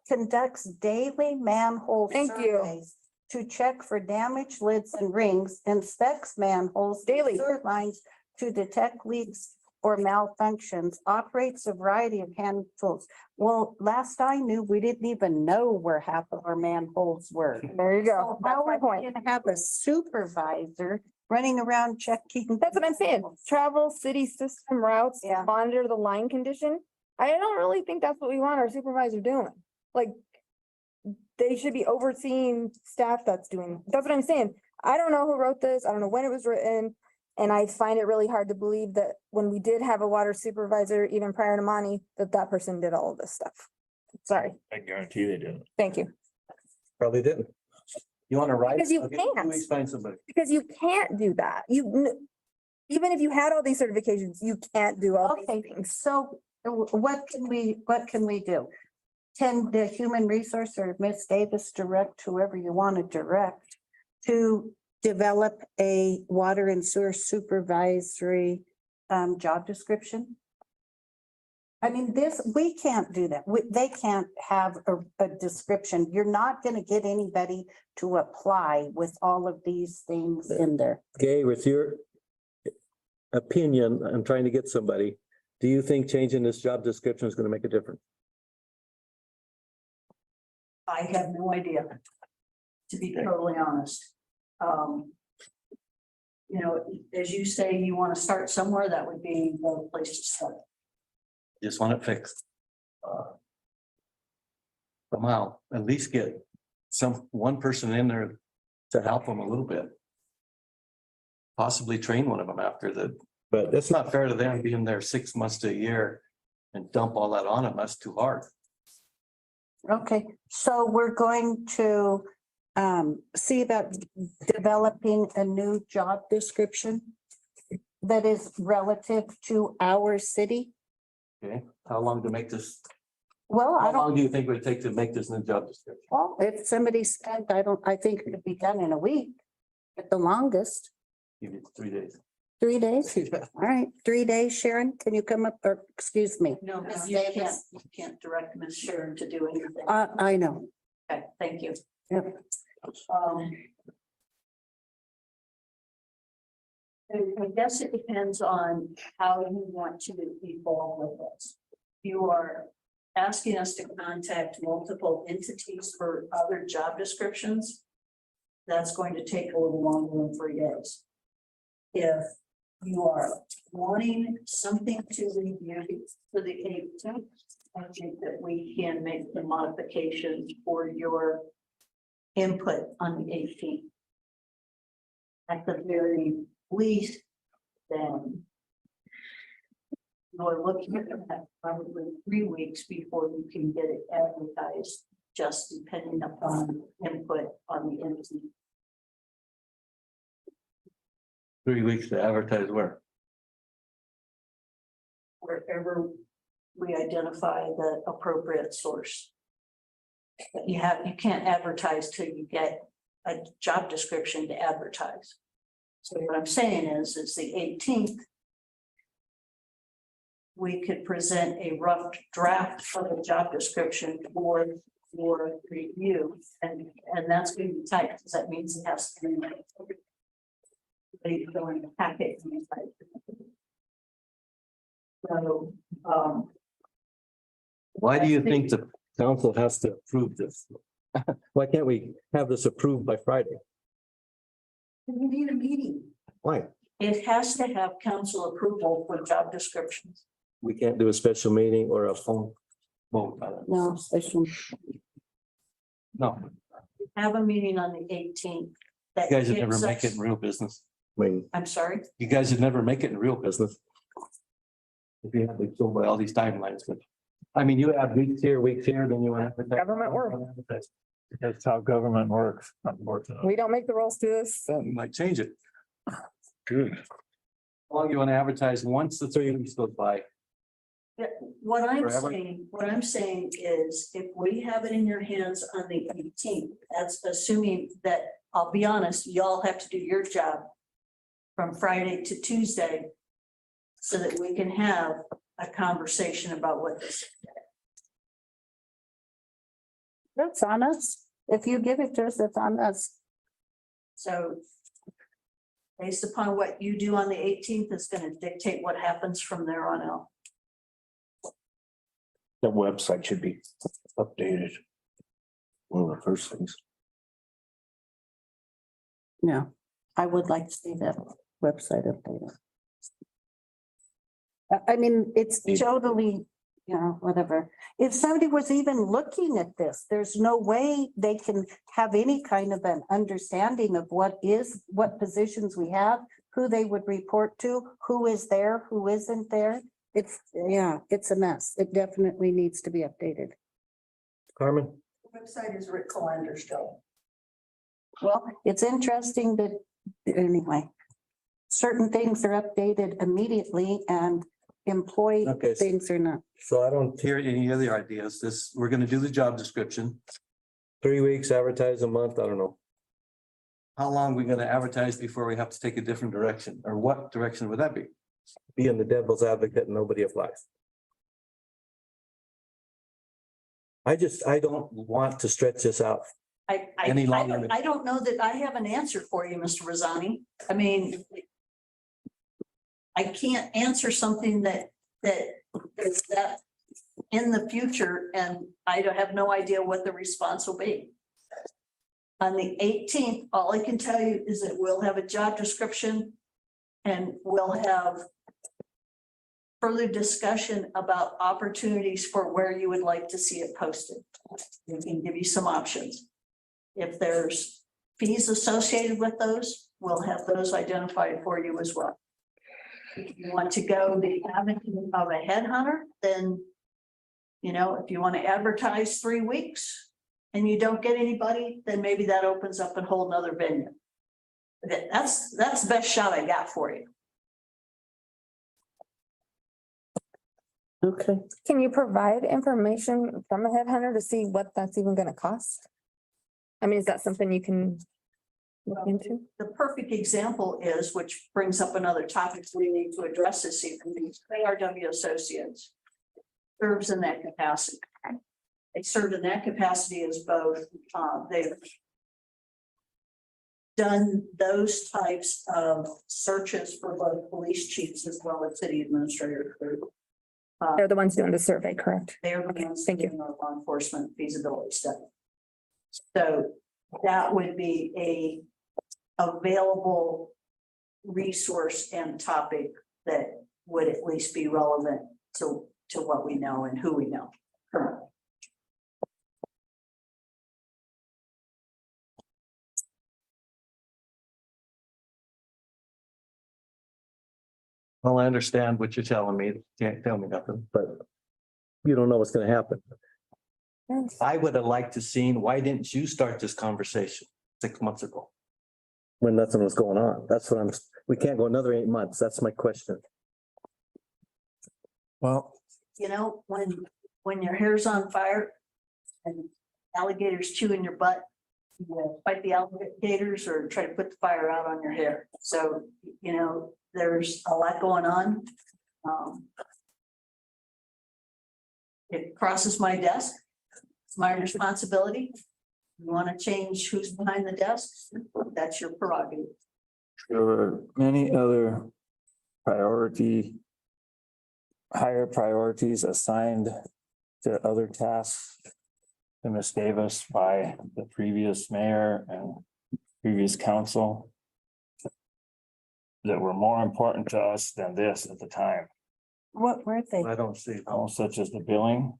conducts daily manhole Thank you. surveys to check for damaged lids and rings, inspects manholes. Daily. Sewer lines to detect leaks or malfunctions, operates a variety of hand tools. Well, last I knew, we didn't even know where half of our manholes were. There you go. So That's how my are we point. gonna have a supervisor running around checking? That's what I'm saying. Travel city system routes, Yeah. monitor the line condition. I don't really think that's what we want our supervisor doing. Like, they should be overseeing staff that's doing, that's what I'm saying. I don't know who wrote this. I don't know when it was written. And I find it really hard to believe that when we did have a water supervisor, even prior to Monty, that person did all of this stuff. Sorry. I guarantee they didn't. Thank you. Probably didn't. You want to write? Because you I'll give 2 can't. weeks, find somebody. Because you can't do that. Even if you had all these certifications, you can't do all these Okay, things. so what can we do? Can the human resource or Ms. Davis direct whoever you want to direct to develop a water and sewer supervisory job description? I mean, we can't do that. They can't have a description. You're not gonna get anybody to apply with all of these things in there. Gay, with your opinion, I'm trying to get somebody. Do you think changing this job description is going to make a difference? I have no idea, to be totally honest. You know, as you say, you want to start somewhere, that would be the place to start. Just want it fixed. Somehow, at least get one person in there to help them a little bit. Possibly train one of them after the, But it's not fair to them being there 6 months to a year and dump all that on them. That's too hard. Okay, so we're going to see about developing a new job description that is relative to our city. Okay, how long to make this Well, I How long don't, do you think it would take to make this new job description? well, if somebody said, I think it could be done in a week at the longest. Give it 3 days. 3 days? All right, 3 days, Sharon, can you come up, or excuse me? No, Ms. you Davis. can't direct Ms. Sharon to do anything. I know. Okay, thank you. Yep. I guess it depends on how you want to evolve with this. You are asking us to contact multiple entities for other job descriptions. That's going to take a little longer than 3 days. If you are wanting something to review for the 18th, I think that we can make the modifications for your input on the 18th. At the very least, then you're looking at probably 3 weeks before you can get it advertised, just depending upon input on the entity. 3 weeks to advertise where? Wherever we identify the appropriate source. But you can't advertise till you get a job description to advertise. So what I'm saying is the 18th. We could present a rough draft of a job description for review, and that's going to be tight, because that means it has to be ready to go in the packet. So, Why do you think the council has to approve this? Why can't we have this approved by Friday? we need a meeting. Why? It has to have council approval for job descriptions. We can't do a special meeting or a phone vote on it. No, special. No, Have a meeting on the 18th. you guys would never make it in real business. I mean, I'm sorry. You guys would never make it in real business. If you had to go by all these timelines, but I mean, you have weeks here, then you want to. Government work. That's how government works, unfortunately. We don't make the rules to this. You might change it. Good. How long you want to advertise once the 3 weeks goes by? Yeah, what Forever? I'm saying is if we have it in your hands on the 18th, that's assuming that, I'll be honest, y'all have to do your job from Friday to Tuesday so that we can have a conversation about what this. That's on us. If you give it to us, it's on us. So based upon what you do on the 18th is going to dictate what happens from there on out. The website should be updated. One of the first things. Yeah, I would like to see that website updated. I mean, it's totally, whatever. If somebody was even looking at this, there's no way they can have any kind of an understanding of what positions we have, who they would report to, who is there, who isn't there. It's a mess. It definitely needs to be updated. Carmen? The website is Rick Calendar's job. Well, it's interesting that, anyway, certain things are updated immediately and employee Okay. things are not. So I don't, Here, any other ideas? We're gonna do the job description. 3 weeks, advertise a month, I don't know. How long are we gonna advertise before we have to take a different direction? Or what direction would that be? Being the devil's advocate, nobody applies. I don't want to stretch this out. Any longer. I don't know that I have an answer for you, Mr. Rosani. I mean, I can't answer something that is that in the future, and I have no idea what the response will be. On the 18th, all I can tell you is that we'll have a job description and we'll have further discussion about opportunities for where you would like to see it posted. We can give you some options. If there's fees associated with those, we'll have those identified for you as well. If you want to go the avenue of a headhunter, then, if you want to advertise 3 weeks and you don't get anybody, then maybe that opens up a whole nother venue. That's the best shot I got for you. Okay. Can you provide information from a headhunter to see what that's even gonna cost? I mean, is that something you can look into? The perfect example is, which brings up another topic we need to address this evening, ARW Associates serves in that capacity. They served in that capacity as both, they've done those types of searches for both police chiefs as well as city administrators. They're the ones doing the survey, correct? They're the ones thank you. doing our law enforcement feasibility study. So that would be a available resource and topic that would at least be relevant to what we know and who we know currently. Well, I understand what you're telling me. Can't tell me nothing. But you don't know what's gonna happen. I would have liked to seen, why didn't you start this conversation 6 months ago? When nothing was going on. That's what we can't go another 8 months. That's my question. Well, You know, when your hair's on fire and alligators chewing your butt, you fight the alligators or try to put the fire out on your hair. So, you know, there's a lot going on. It crosses my desk. It's my responsibility. You want to change who's behind the desk? That's your prerogative. There were many other higher priorities assigned to other tasks to Ms. Davis by the previous mayor and previous council that were more important to us than this at the time, What were they? I don't see. such as the billing.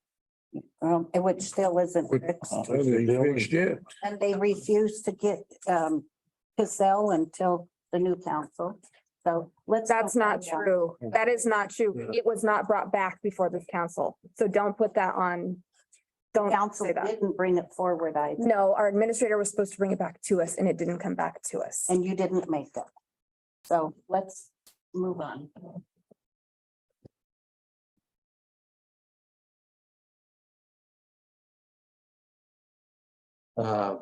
Which still isn't fixed. They fixed it. And they refused to get, to sell until the new council. So That's not true. That is not true. It was not brought back before this council. So don't put that on. Don't Council say that. didn't bring it forward either, No, our administrator was supposed to bring it back to us and it didn't come back to us. and you didn't make it. So let's move on. Uh,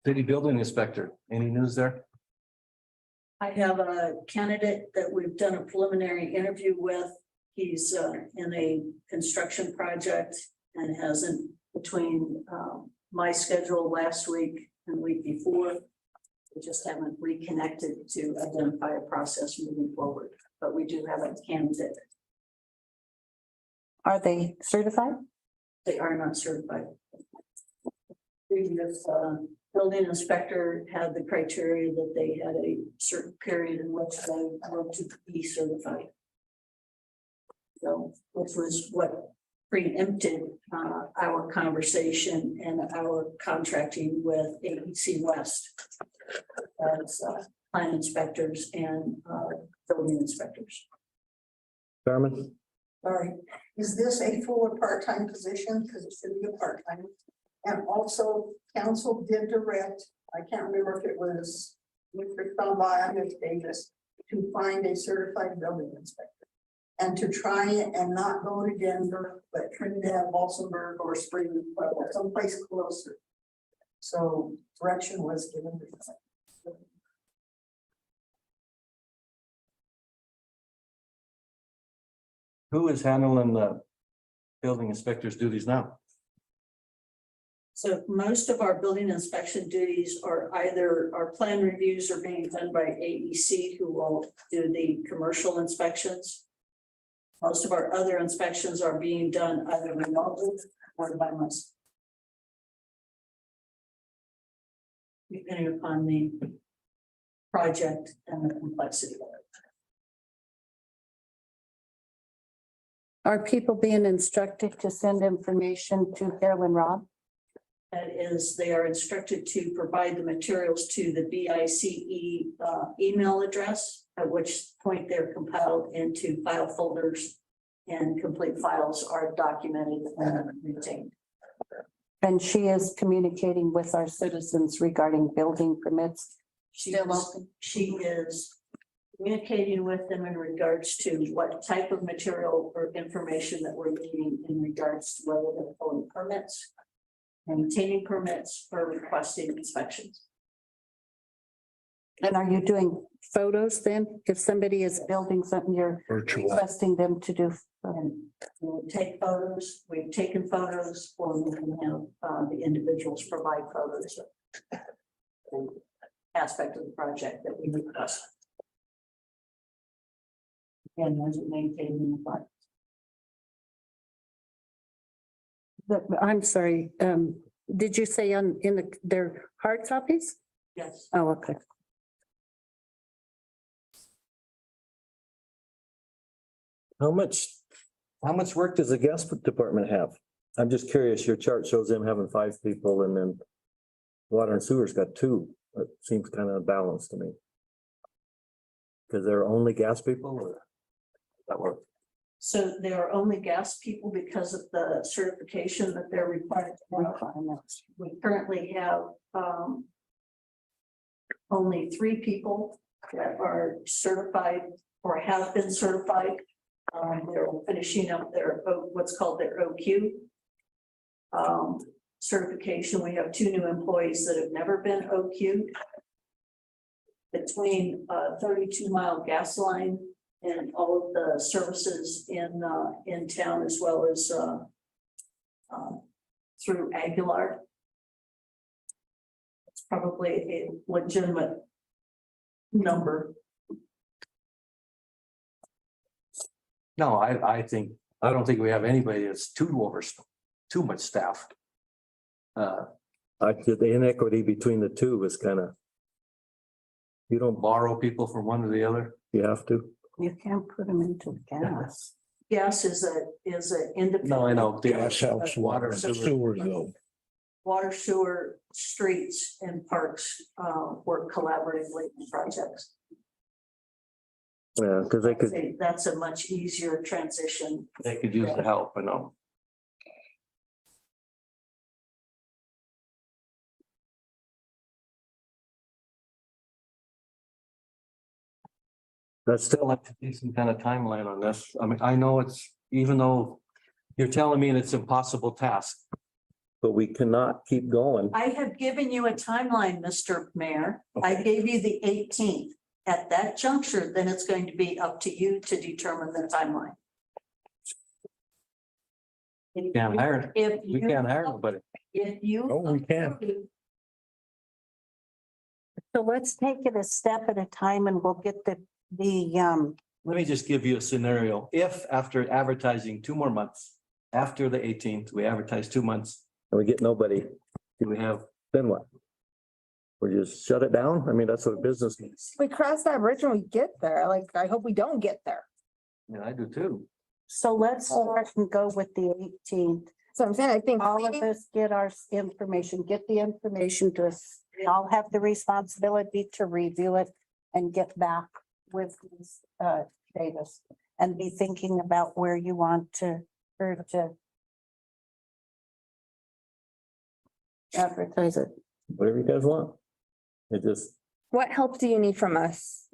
City building inspector, any news there? I have a candidate that we've done a preliminary interview with. He's in a construction project and hasn't between my schedule last week and the week before. We just haven't reconnected to identify a process moving forward, but we do have a candidate. Are they certified? They are not certified. Previous building inspector had the criteria that they had a certain period in which they were to be certified. So, which was what preempted our conversation and our contracting with ABC West as plant inspectors and building inspectors. Carmen? Sorry, is this a full or part-time position? Because it should be a part-time. And also, council did direct, I can't remember if it was Mr. Stumby and Ms. Davis, to find a certified building inspector. And to try it and not go to Denver, but Trinidad, Walsenburg, or Spring, or someplace closer. So direction was given. Who is handling the building inspector's duties now? So most of our building inspection duties are either our plan reviews are being done by AEC, who will do the commercial inspections. Most of our other inspections are being done either remotely or by us. Depending upon the project and the complexity of it. Are people being instructed to send information to Carolyn Robb? That is, they are instructed to provide the materials to the BICE email address, at which point they're compiled into file folders and complete files are documented and retained. And she is communicating with our citizens regarding building permits. She is communicating with them in regards to what type of material or information that we're needing in regards to whether they're pulling permits, maintaining permits, or requesting inspections. And are you doing photos then? If somebody is building something, you're Virtual. requesting them to do. And we'll take photos, we've taken photos, or we can have the individuals provide photos of the aspect of the project that we request. And those are maintained in the park. I'm sorry, did you say in their hard copies? Yes. Oh, okay. How much work does the gas department have? I'm just curious, your chart shows them having 5 people and then water and sewer's got 2. It seems kind of balanced to me. Because they're only gas people or that work? So there are only gas people because of the certification that they're required to have. We currently have only 3 people that are certified or have been certified. They're finishing up their what's called their OQ certification. We have 2 new employees that have never been OQ'd. Between 32-mile gas line and all of the services in town, as well as through Aguilar. It's probably a legitimate number. No, I don't think we have anybody that's too much staff. The inequity between the 2 is kind of. You don't Borrow people from one to the other. You have to. You can't put them into gas. Gas is a independent. No, I know. Gas helps water and sewer though. Water, sewer, streets and parks work collaboratively in projects. Yeah, because they could. That's a much easier transition. They could use the help, I know. I'd still like to see some kind of timeline on this. I mean, I know it's, even though you're telling me it's an impossible task. But we cannot keep going. I have given you a timeline, Mr. Mayor. I gave you the 18th. At that juncture, then it's going to be up to you to determine the timeline. Can't hire, If we you, can't hire nobody. if you. Oh, we can. So let's take it a step at a time and we'll get the Let me just give you a scenario. If after advertising 2 more months, after the 18th, we advertise 2 months, And we get nobody, do we have, then what? We just shut it down? I mean, that's what business needs. We cross that bridge when we get there. Like, I hope we don't get there. yeah, I do too. So let's start and go with the 18th. So I'm saying, I think All of us get our information, get the information to us. We all have the responsibility to review it and get back with Ms. Davis and be thinking about where you want her to advertise it. Whatever you guys want. It just, what help do you need from us?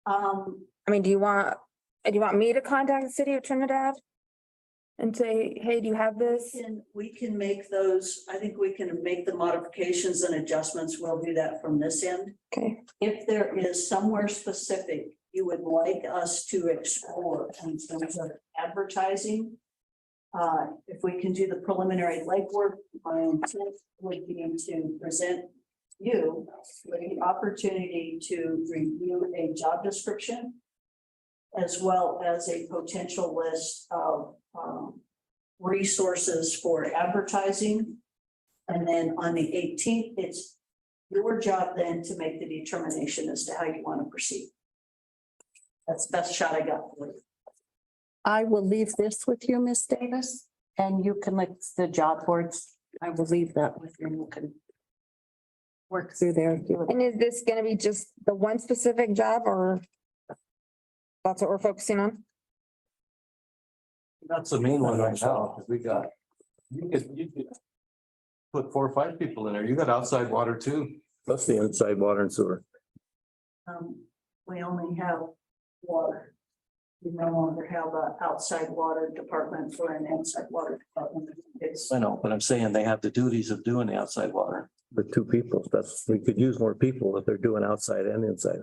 I mean, do you want me to contact the city of Trinidad? And say, hey, do you have this? We can make those, I think we can make the modifications and adjustments. We'll do that from this end. Okay. If there is somewhere specific you would like us to explore in terms of advertising, if we can do the preliminary legwork, my intent would be to present you with the opportunity to review a job description as well as a potential list of resources for advertising. And then on the 18th, it's your job then to make the determination as to how you want to proceed. That's the best shot I got for you. I will leave this with you, Miss Davis, and you can let the job boards, I will leave that with you and you can work through there. And is this gonna be just the one specific job or that's what we're focusing on? That's the main one right now, because we got, you could put 4 or 5 people in there. You got outside water too. plus the inside water and sewer. we only have water. We no longer have an outside water department or an inside water department. It's, I know, but I'm saying they have the duties of doing the outside water. With two people, we could use more people if they're doing outside and inside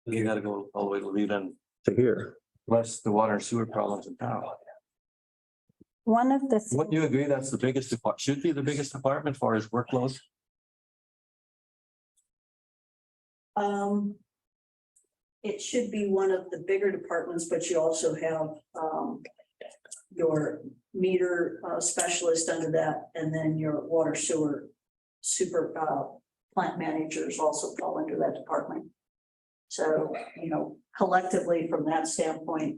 You gotta go all the way to Leland, to here. plus the water and sewer problems in town. One of the. Wouldn't you agree that's the biggest department, should be the biggest department for his workload? it should be one of the bigger departments, but you also have, your meter specialist under that, and then your water sewer plant managers also fall under that department. So, collectively, from that standpoint,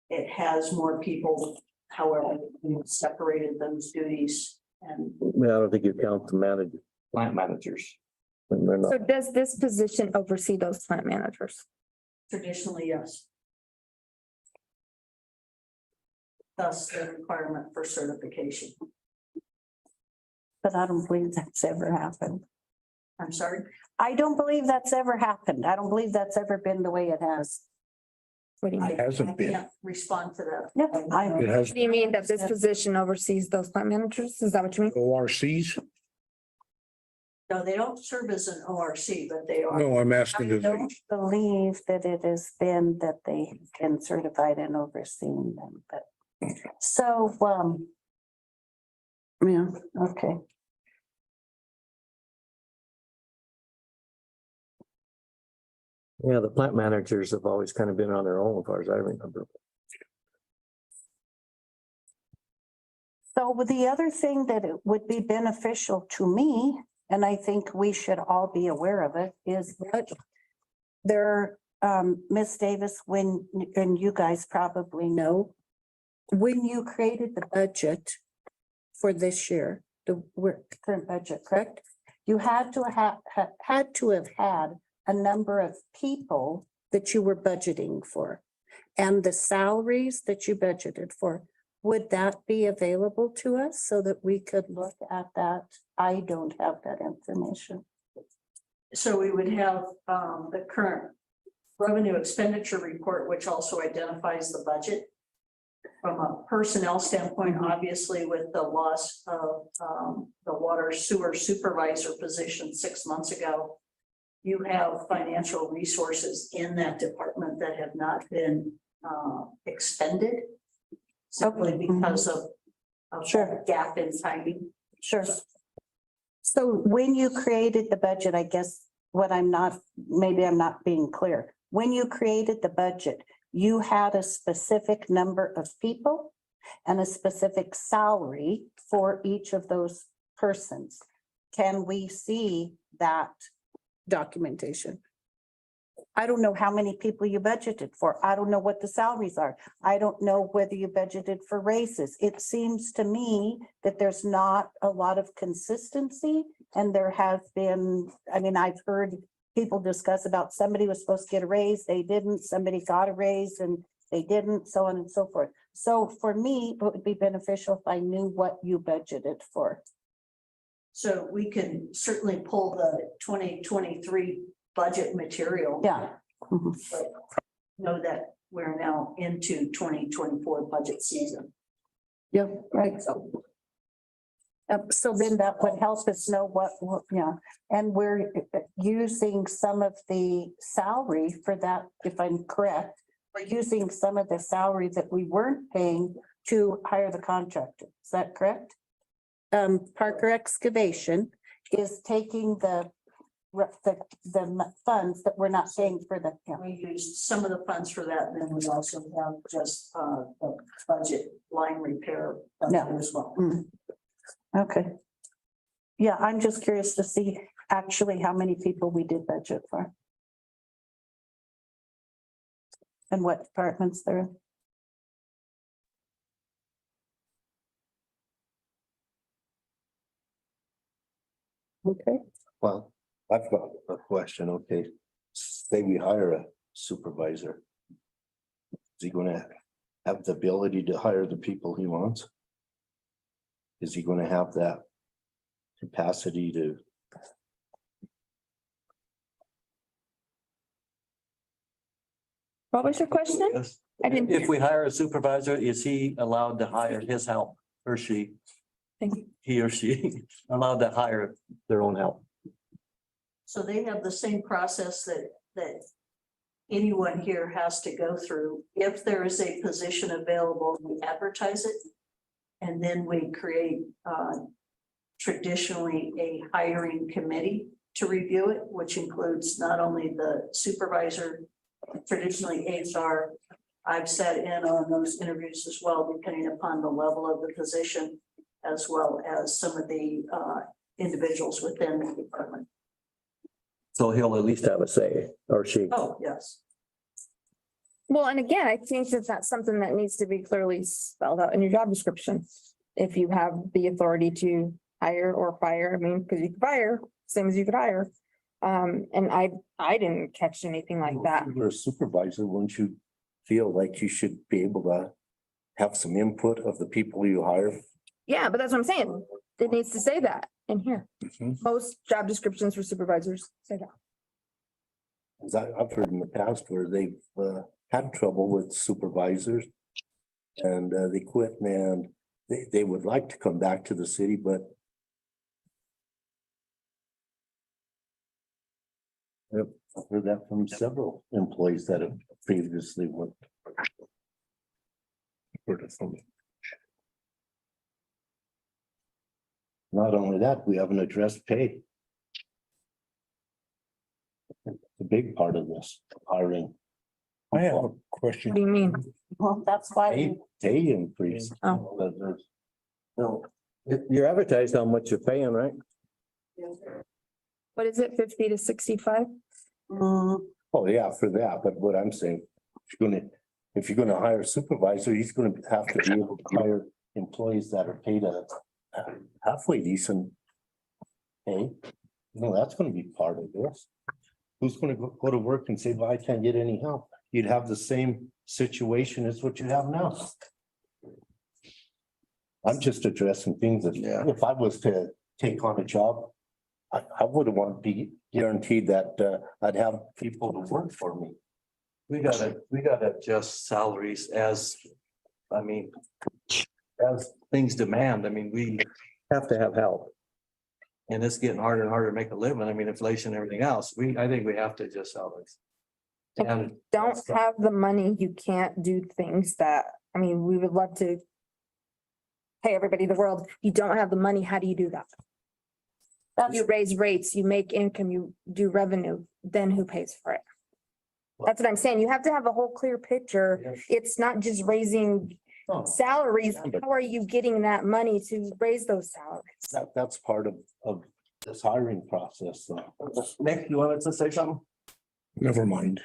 it has more people. However, we've separated those duties and I don't think you count the Plant managers. when they're not. So does this position oversee those plant managers? traditionally, yes. Thus, the requirement for certification. But I don't believe that's ever happened. I'm sorry. I don't believe that's ever happened. I don't believe that's ever been the way it has. What do you mean? I Hasn't been. can't respond to that. Yeah, It has What do you mean that this position oversees those plant managers? Is that what you mean? ORCs? No, they don't serve as an ORC, but they are. No, I'm I asking if don't believe that it has been that they have been certified and overseen them, but so, yeah, okay. Yeah, the plant managers have always kind of been on their own as far as I remember. So the other thing that it would be beneficial to me, and I think we should all be aware of it, is that there, Ms. Davis, and you guys probably know, when you created the budget for this year, the current budget, correct? You had to have had a number of people that you were budgeting for, and the salaries that you budgeted for. Would that be available to us so that we could look at that? I don't have that information. So we would have the current revenue expenditure report, which also identifies the budget. From a personnel standpoint, obviously with the loss of the water sewer supervisor position 6 months ago, you have financial resources in that department that have not been expended. Simply because of Sure. gap in timing. Sure. So when you created the budget, I guess maybe I'm not being clear. When you created the budget, you had a specific number of people and a specific salary for each of those persons. Can we see that documentation? I don't know how many people you budgeted for. I don't know what the salaries are. I don't know whether you budgeted for raises. It seems to me that there's not a lot of consistency, and there have been, I've heard people discuss about somebody was supposed to get a raise, they didn't, somebody got a raise and they didn't, so on and so forth. So for me, it would be beneficial if I knew what you budgeted for. So we can certainly pull the 2023 budget material. Yeah. Mhm. But know that we're now into 2024 budget season. Yeah, right. So then that would help us know yeah, and we're using some of the salary for that, if I'm correct. We're using some of the salary that we weren't paying to hire the contractor. Is that correct? Parker Excavation is taking the funds that we're not paying for the. Yeah. We used some of the funds for that, and then we also have just the budget line repair No. as well. Okay. Yeah, I'm just curious to see actually how many people we did budget for. And what departments they're in. Okay. Well, I've got a question, okay. Say we hire a supervisor. Is he gonna have the ability to hire the people he wants? Is he gonna have that capacity to? What was your question? Yes. I didn't. If we hire a supervisor, is he allowed to hire his help or she? Thank you. He or she allowed to hire their own help? So they have the same process that anyone here has to go through. If there is a position available, we advertise it. And then we create traditionally a hiring committee to review it, which includes not only the supervisor, traditionally HR. I've sat in on those interviews as well, depending upon the level of the position, as well as some of the individuals within the department. So he'll at least have a say, or she. Oh, yes. Well, and again, I think that that's something that needs to be clearly spelled out in your job description. If you have the authority to hire or fire, I mean, because you could fire, same as you could hire. And I didn't catch anything like that. If you're a supervisor, wouldn't you feel like you should be able to have some input of the people you hire? Yeah, but that's what I'm saying. It needs to say that in here. Most job descriptions for supervisors say that. 'Cause I've heard in the past where they've had trouble with supervisors. And they quit and they would like to come back to the city, but. Yep, I've heard that from several employees that have previously worked. Heard it from. Not only that, we haven't addressed pay. A big part of this hiring. I have a What question. do you mean? Well, that's why. Pay increase. Oh. There's- No, you're advertised how much you're paying, right? What is it, 50 to 65? Oh, yeah, for that, but what I'm saying, if you're gonna hire a supervisor, he's gonna have to be able to hire employees that are paid a halfway decent pay. That's gonna be part of this. Who's gonna go to work and say, well, I can't get any help? You'd have the same situation as what you have now. I'm just addressing things that, if I was to take on a job, I wouldn't want to be guaranteed that I'd have people to work for me. We gotta adjust salaries as things demand. I mean, we Have to have help. and it's getting harder and harder to make a living. I mean, inflation, and everything else. I think we have to adjust salaries. And Don't have the money, you can't do things that, I mean, we would love to pay everybody in the world. You don't have the money, how do you do that? You raise rates, you make income, you do revenue, then who pays for it? That's what I'm saying. You have to have a whole clear picture. It's not just raising salaries. How are you getting that money to raise those salaries? That's part of this hiring process. Nick, you wanted to say something? Never mind.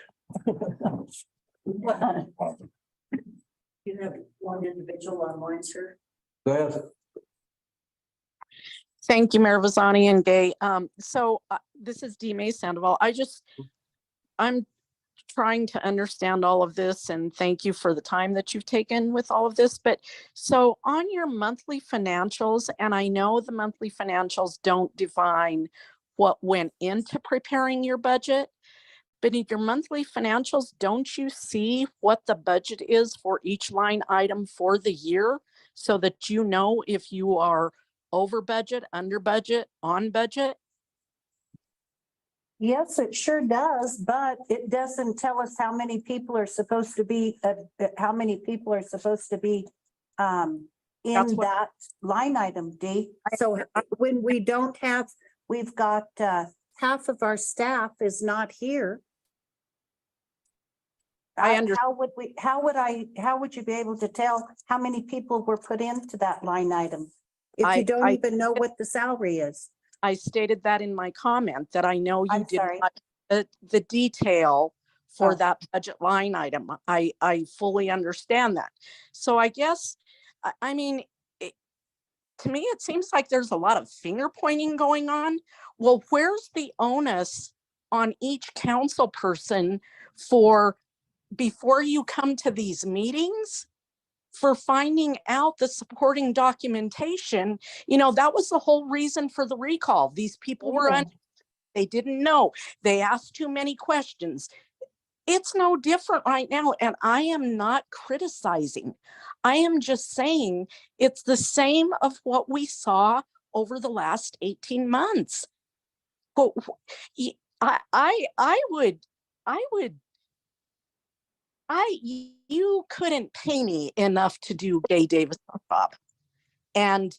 You have one individual online, sir. Go ahead. Thank you, Mayor Vasani and Gay. This is Dee May Sandoval. I'm trying to understand all of this and thank you for the time that you've taken with all of this. But so on your monthly financials, and I know the monthly financials don't define what went into preparing your budget, but in your monthly financials, don't you see what the budget is for each line item for the year so that you know if you are over budget, under budget, on budget? Yes, it sure does, but it doesn't tell us how many people are supposed to be, That's in what- that line item, Dee. So when we don't have, we've got, half of our staff is not here. I under- How would you be able to tell how many people were put into that line item? If you don't even know what the salary is? I stated that in my comment that I know you I'm did sorry. not, the detail for Oh. that budget line item. I fully understand that. So I guess, I mean, to me, it seems like there's a lot of finger pointing going on. Well, where's the onus on each council person for, before you come to these meetings, for finding out the supporting documentation? That was the whole reason for the recall. These people were, they didn't know. They asked too many questions. it's no different right now. And I am not criticizing. I am just saying it's the same of what we saw over the last 18 months. But you couldn't pay me enough to do Gay Davis' job. And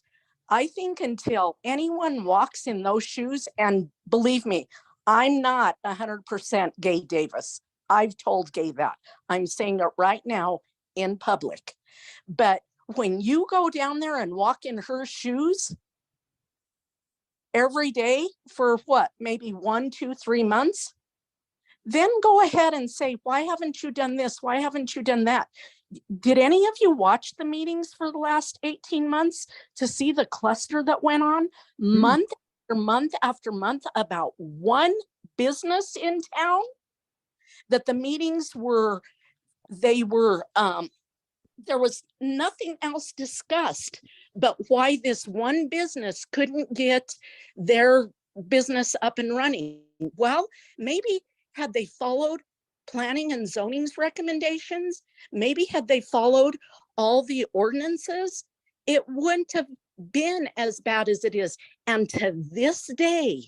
I think until anyone walks in those shoes, and believe me, I'm not 100% Gay Davis. I've told Gay that. I'm saying it right now in public. But when you go down there and walk in her shoes every day for what, maybe 1, 2, 3 months, then go ahead and say, why haven't you done this? Why haven't you done that? Did any of you watch the meetings for the last 18 months to see the cluster that went on month after month after month about one business in town? That the meetings were, there was nothing else discussed but why this one business couldn't get their business up and running. Well, maybe had they followed planning and zoning's recommendations, maybe had they followed all the ordinances, it wouldn't have been as bad as it is. And to this day,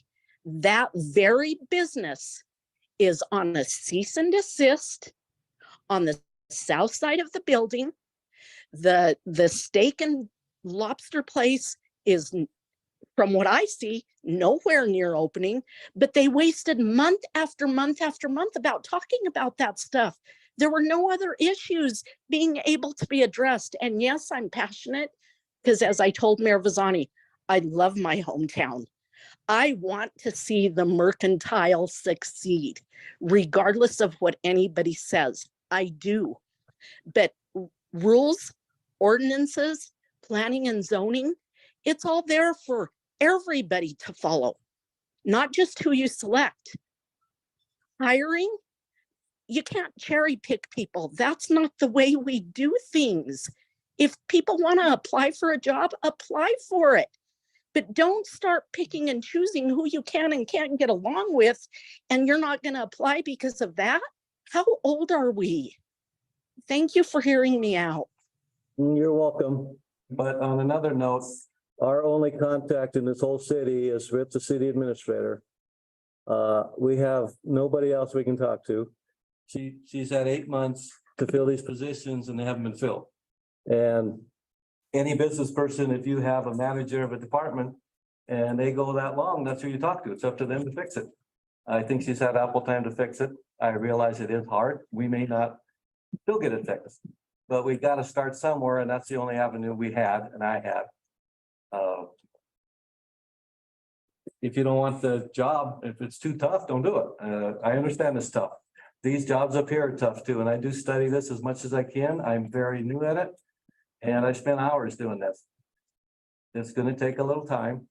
that very business is on a cease and desist on the south side of the building. The steak and lobster place is, from what I see, nowhere near opening, but they wasted month after month after month about talking about that stuff. There were no other issues being able to be addressed. And yes, I'm passionate because, as I told Mayor Vazani, I love my hometown. I want to see the mercantile succeed, regardless of what anybody says. I do. But rules, ordinances, planning and zoning, it's all there for everybody to follow, not just who you select. Hiring, you can't cherry pick people. That's not the way we do things. If people want to apply for a job, apply for it. But don't start picking and choosing who you can and can't get along with, and you're not going to apply because of that. How old are we? Thank you for hearing me out. You're welcome. But on another note, Our only contact in this whole city is with the city administrator. We have nobody else we can talk to she's had 8 months to fill these these positions and they haven't been filled. and Any business person, if you have a manager of a department and they go that long, that's who you talk to. It's up to them to fix it. I think she's had ample time to fix it. I realize it is hard. We may not still get it fixed, but we got to start somewhere, and that's the only avenue we had and I had. If you don't want the job, if it's too tough, don't do it. I understand it's tough. These jobs up here are tough too, and I do study this as much as I can. I'm very new at it. And I spent hours doing this. It's gonna take a little time.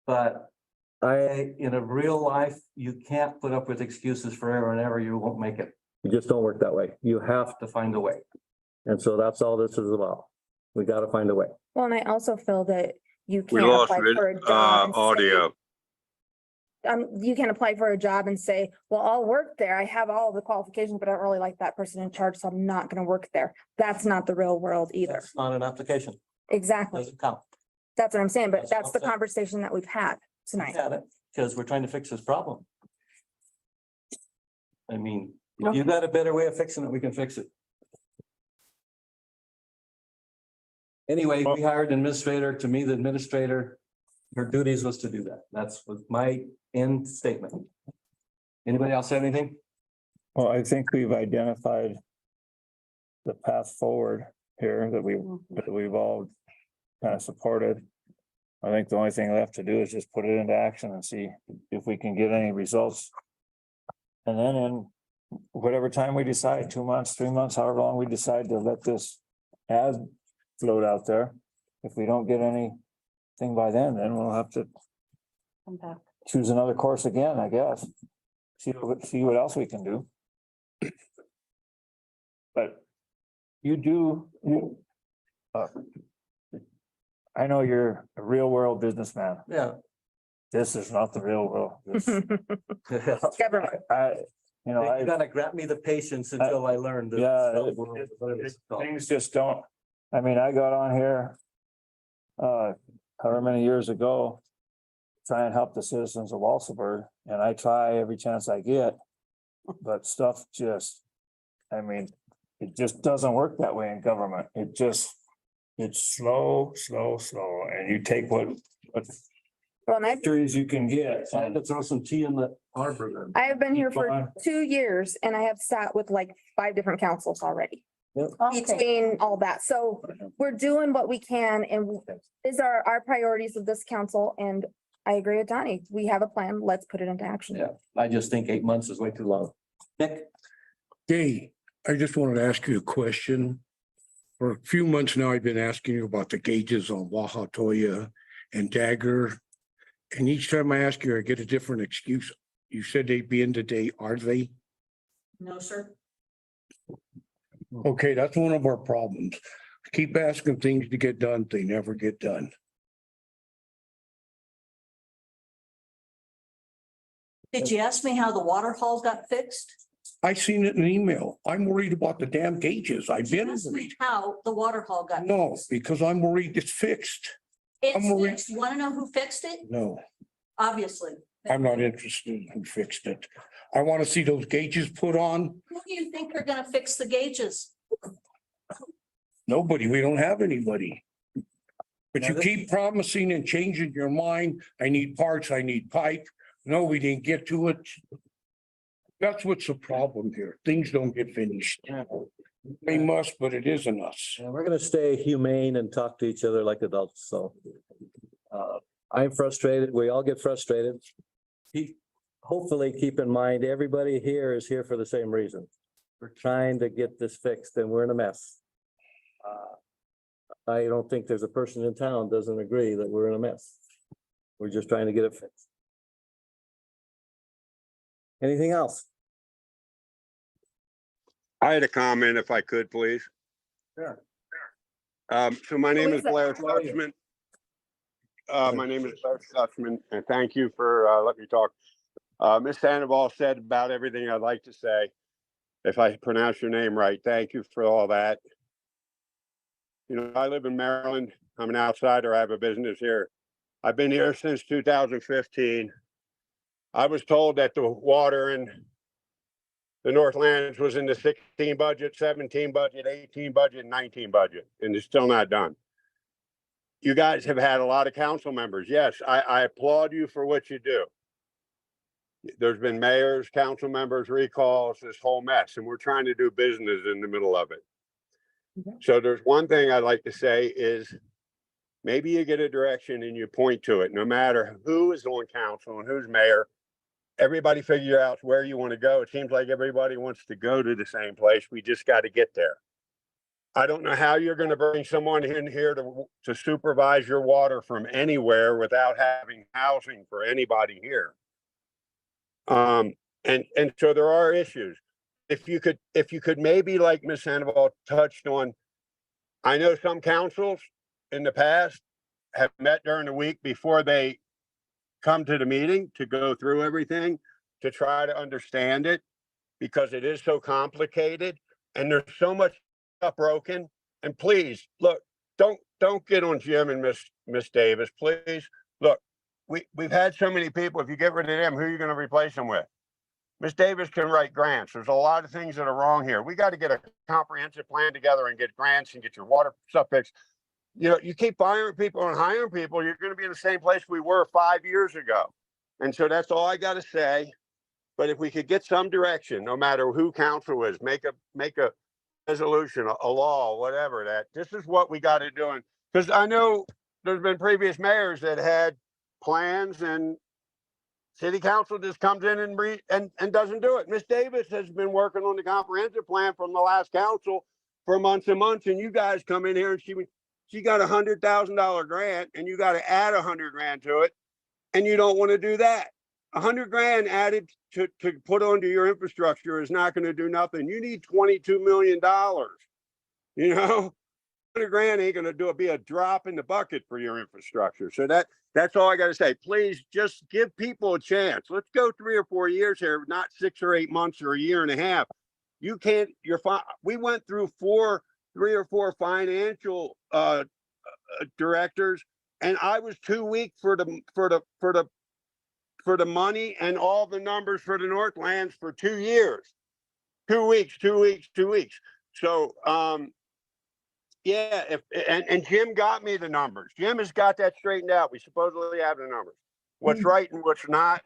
But in a real life, you can't put up with excuses forever and ever. You won't make it. you just don't work that way. You have, To find a way. and so that's all this is about. We got to find a way. Well, and I also feel that you We can't lost apply for a job. and say- audio. You can't apply for a job and say, well, I'll work there. I have all the qualifications, but I don't really like that person in charge, so I'm not gonna work there. That's not the real world either. That's not an application. Exactly. Doesn't count. That's what I'm saying, but That's that's the what I'm saying. conversation that we've had tonight. Got it, because we're trying to fix this problem. I mean, if you got a better way of fixing it, we can fix it. Anyway, we hired an administrator. To me, the administrator, her duties was to do that. That's what my end statement. Anybody else have anything? Well, I think we've identified the path forward here that we've all kind of supported. I think the only thing left to do is just put it into action and see if we can get any results. And then in whatever time we decide, 2 months, 3 months, however long we decide to let this ad float out there. If we don't get anything by then we'll have to Come back. choose another course again, I guess. See what else we can do. But I know you're a real world businessman. Yeah. This is not the real world. Government. You know, You gotta grant me the patience until I learn. the Yeah, cell world, whatever it's called. things just don't, I mean, I got on here. However many years ago. Try and help the citizens of Walsenburg, and I try every chance I get. But stuff just, I mean, it just doesn't work that way in government. It's slow, and you take what Well, and victories you can get. I had to throw some tea in the harbor then. I have been here Keep on. for 2 years and I have sat with like 5 different councils already. Okay, Between all that. So we're doing what we can and these are our priorities of this council. And I agree with Donnie. We have a plan. Let's put it into action. Yeah, I just think 8 months is way too long. Nick? Hey, I just wanted to ask you a question. For a few months now, I've been asking you about the gauges on Wahatoya and Dagger. And each time I ask you, I get a different excuse. You said they'd be in today. Are they? No, sir. Okay, that's one of our problems. Keep asking things to get done. They never get done. Did you ask me how the water hall got fixed? I seen it in an email. I'm worried about the damn gauges. I've Did you been ask me worried. how the water hall got? No, fixed? because I'm worried it's fixed. It's I'm worried. fixed. You want to know who fixed it? No, Obviously. I'm not interested in who fixed it. I want to see those gauges put on. Who do you think are gonna fix the gauges? Nobody, we don't have anybody. But you keep promising and changing your mind. I need parts, I need pipe. No, we didn't get to it. That's what's the problem here. Things don't get finished. They must, but it isn't us. And we're gonna stay humane and talk to each other like adults, so. I'm frustrated. We all get frustrated. Hopefully, keep in mind, everybody here is here for the same reason. We're trying to get this fixed and we're in a mess. I don't think there's a person in town doesn't agree that we're in a mess. We're just trying to get it fixed. Anything else? I had a comment if I could, please. Sure. So my name Who is is it? Blair Who are you? Stutzman. My name is Blair Stutzman, and thank you for letting me talk. Ms. Sandoval said about everything I'd like to say. If I pronounce your name right, thank you for all that. You know, I live in Maryland. I'm an outsider. I have a business here. I've been here since 2015. I was told that the water in the Northlands was in the 16 budget, 17 budget, 18 budget, and 19 budget, and it's still not done. You guys have had a lot of council members. Yes, I applaud you for what you do. There's been mayors, council members, recalls, this whole mess, and we're trying to do business in the middle of it. So there's one thing I'd like to say is maybe you get a direction and you point to it, no matter who is on council and who's mayor. Everybody figure out where you want to go. It seems like everybody wants to go to the same place. We just got to get there. I don't know how you're going to bring someone in here to supervise your water from anywhere without having housing for anybody here. And so there are issues. If you could maybe, like Ms. Sandoval touched on, I know some councils in the past have met during the week before they come to the meeting to go through everything, to try to understand it, because it is so complicated and there's so much stuff broken. And please, look, don't get on Jim and Miss Davis, please. Look, we've had so many people. If you get rid of them, who are you going to replace them with? Miss Davis can write grants. There's a lot of things that are wrong here. We got to get a comprehensive plan together and get grants and get your water stuff fixed. You know, you keep firing people and hiring people, you're going to be in the same place we were 5 years ago. And so that's all I got to say. But if we could get some direction, no matter who council is, make a resolution, a law, whatever, that this is what we got to do. Because I know there's been previous mayors that had plans and city council just comes in and doesn't do it. Miss Davis has been working on the comprehensive plan from the last council for months and months. And you guys come in here and she got $100,000 grant and you got to add $100 grand to it. And you don't want to do that. $100 grand added to put onto your infrastructure is not going to do nothing. You need $22 million, you know? $200,000 ain't gonna be a drop in the bucket for your infrastructure. So that's all I gotta say. Please just give people a chance. Let's go 3 or 4 years here, not 6 or 8 months or a year and a half. You can't, we went through 3 or 4 financial directors, and I was too weak for the money and all the numbers for the Northlands for 2 years. 2 weeks. So yeah, and Jim got me the numbers. Jim has got that straightened out. We supposedly have the numbers. What's right and what's not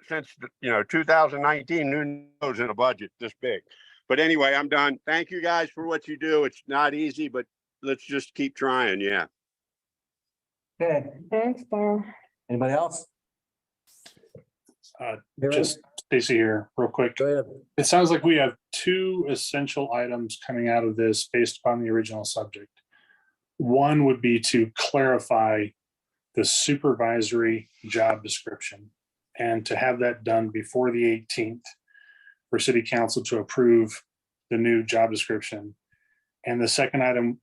since 2019, who knows in a budget this big. But anyway, I'm done. Thank you guys for what you do. It's not easy, but let's just keep trying. Yeah. Okay, Thanks, Paul. anybody else? Just Stacy here, real quick. Go ahead. It sounds like we have 2 essential items coming out of this based upon the original subject. One would be to clarify the supervisory job description and to have that done before the 18th for city council to approve the new job description. And the second item,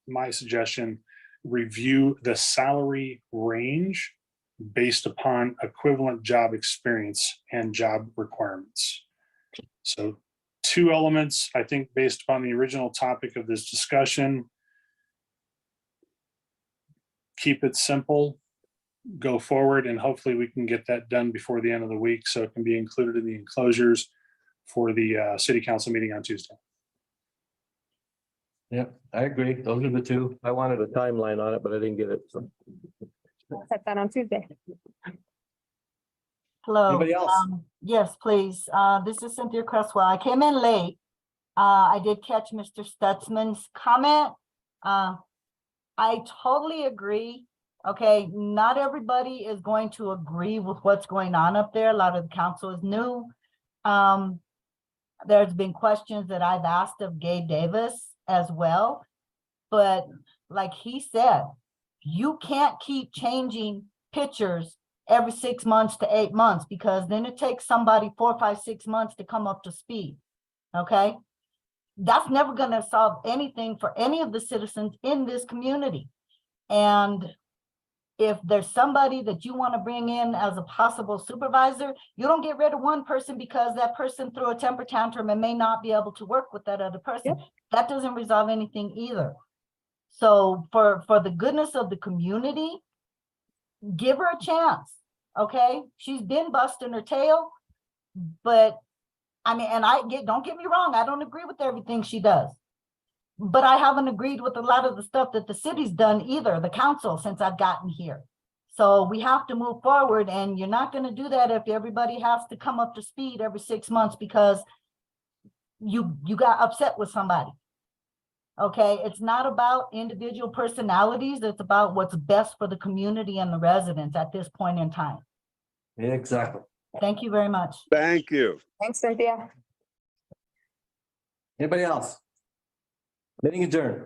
my suggestion, review the salary range based upon equivalent job experience and job requirements. So 2 elements, I think, based upon the original topic of this discussion. Keep it simple, go forward, and hopefully we can get that done before the end of the week so it can be included in the enclosures for the city council meeting on Tuesday. Yep, I agree. Those are the 2. I wanted a timeline on it, but I didn't get it. So. Set that on Tuesday. Hello. Anybody else? Yes, please. This is Cynthia Cresswell. I came in late. I did catch Mr. Stutzman's comment. I totally agree. Okay, not everybody is going to agree with what's going on up there. A lot of the council is new. There's been questions that I've asked of Gabe Davis as well. But like he said, you can't keep changing pictures every 6 months to 8 months, because then it takes somebody 4, 5, 6 months to come up to speed. Okay, that's never going to solve anything for any of the citizens in this community. And if there's somebody that you want to bring in as a possible supervisor, you don't get rid of one person because that person threw a temper tantrum and may not be able to work with that other person. Yep. That doesn't resolve anything either. So for the goodness of the community, give her a chance. Okay, she's been busting her tail, but I mean, and don't get me wrong, I don't agree with everything she does, but I haven't agreed with a lot of the stuff that the city's done either, the council, since I've gotten here. So we have to move forward, and you're not going to do that if everybody has to come up to speed every 6 months because you got upset with somebody. Okay, it's not about individual personalities. It's about what's best for the community and the residents at this point in time. Exactly. Thank you very much. Thank you. Thanks, Cynthia. Anybody else? Meeting adjourned.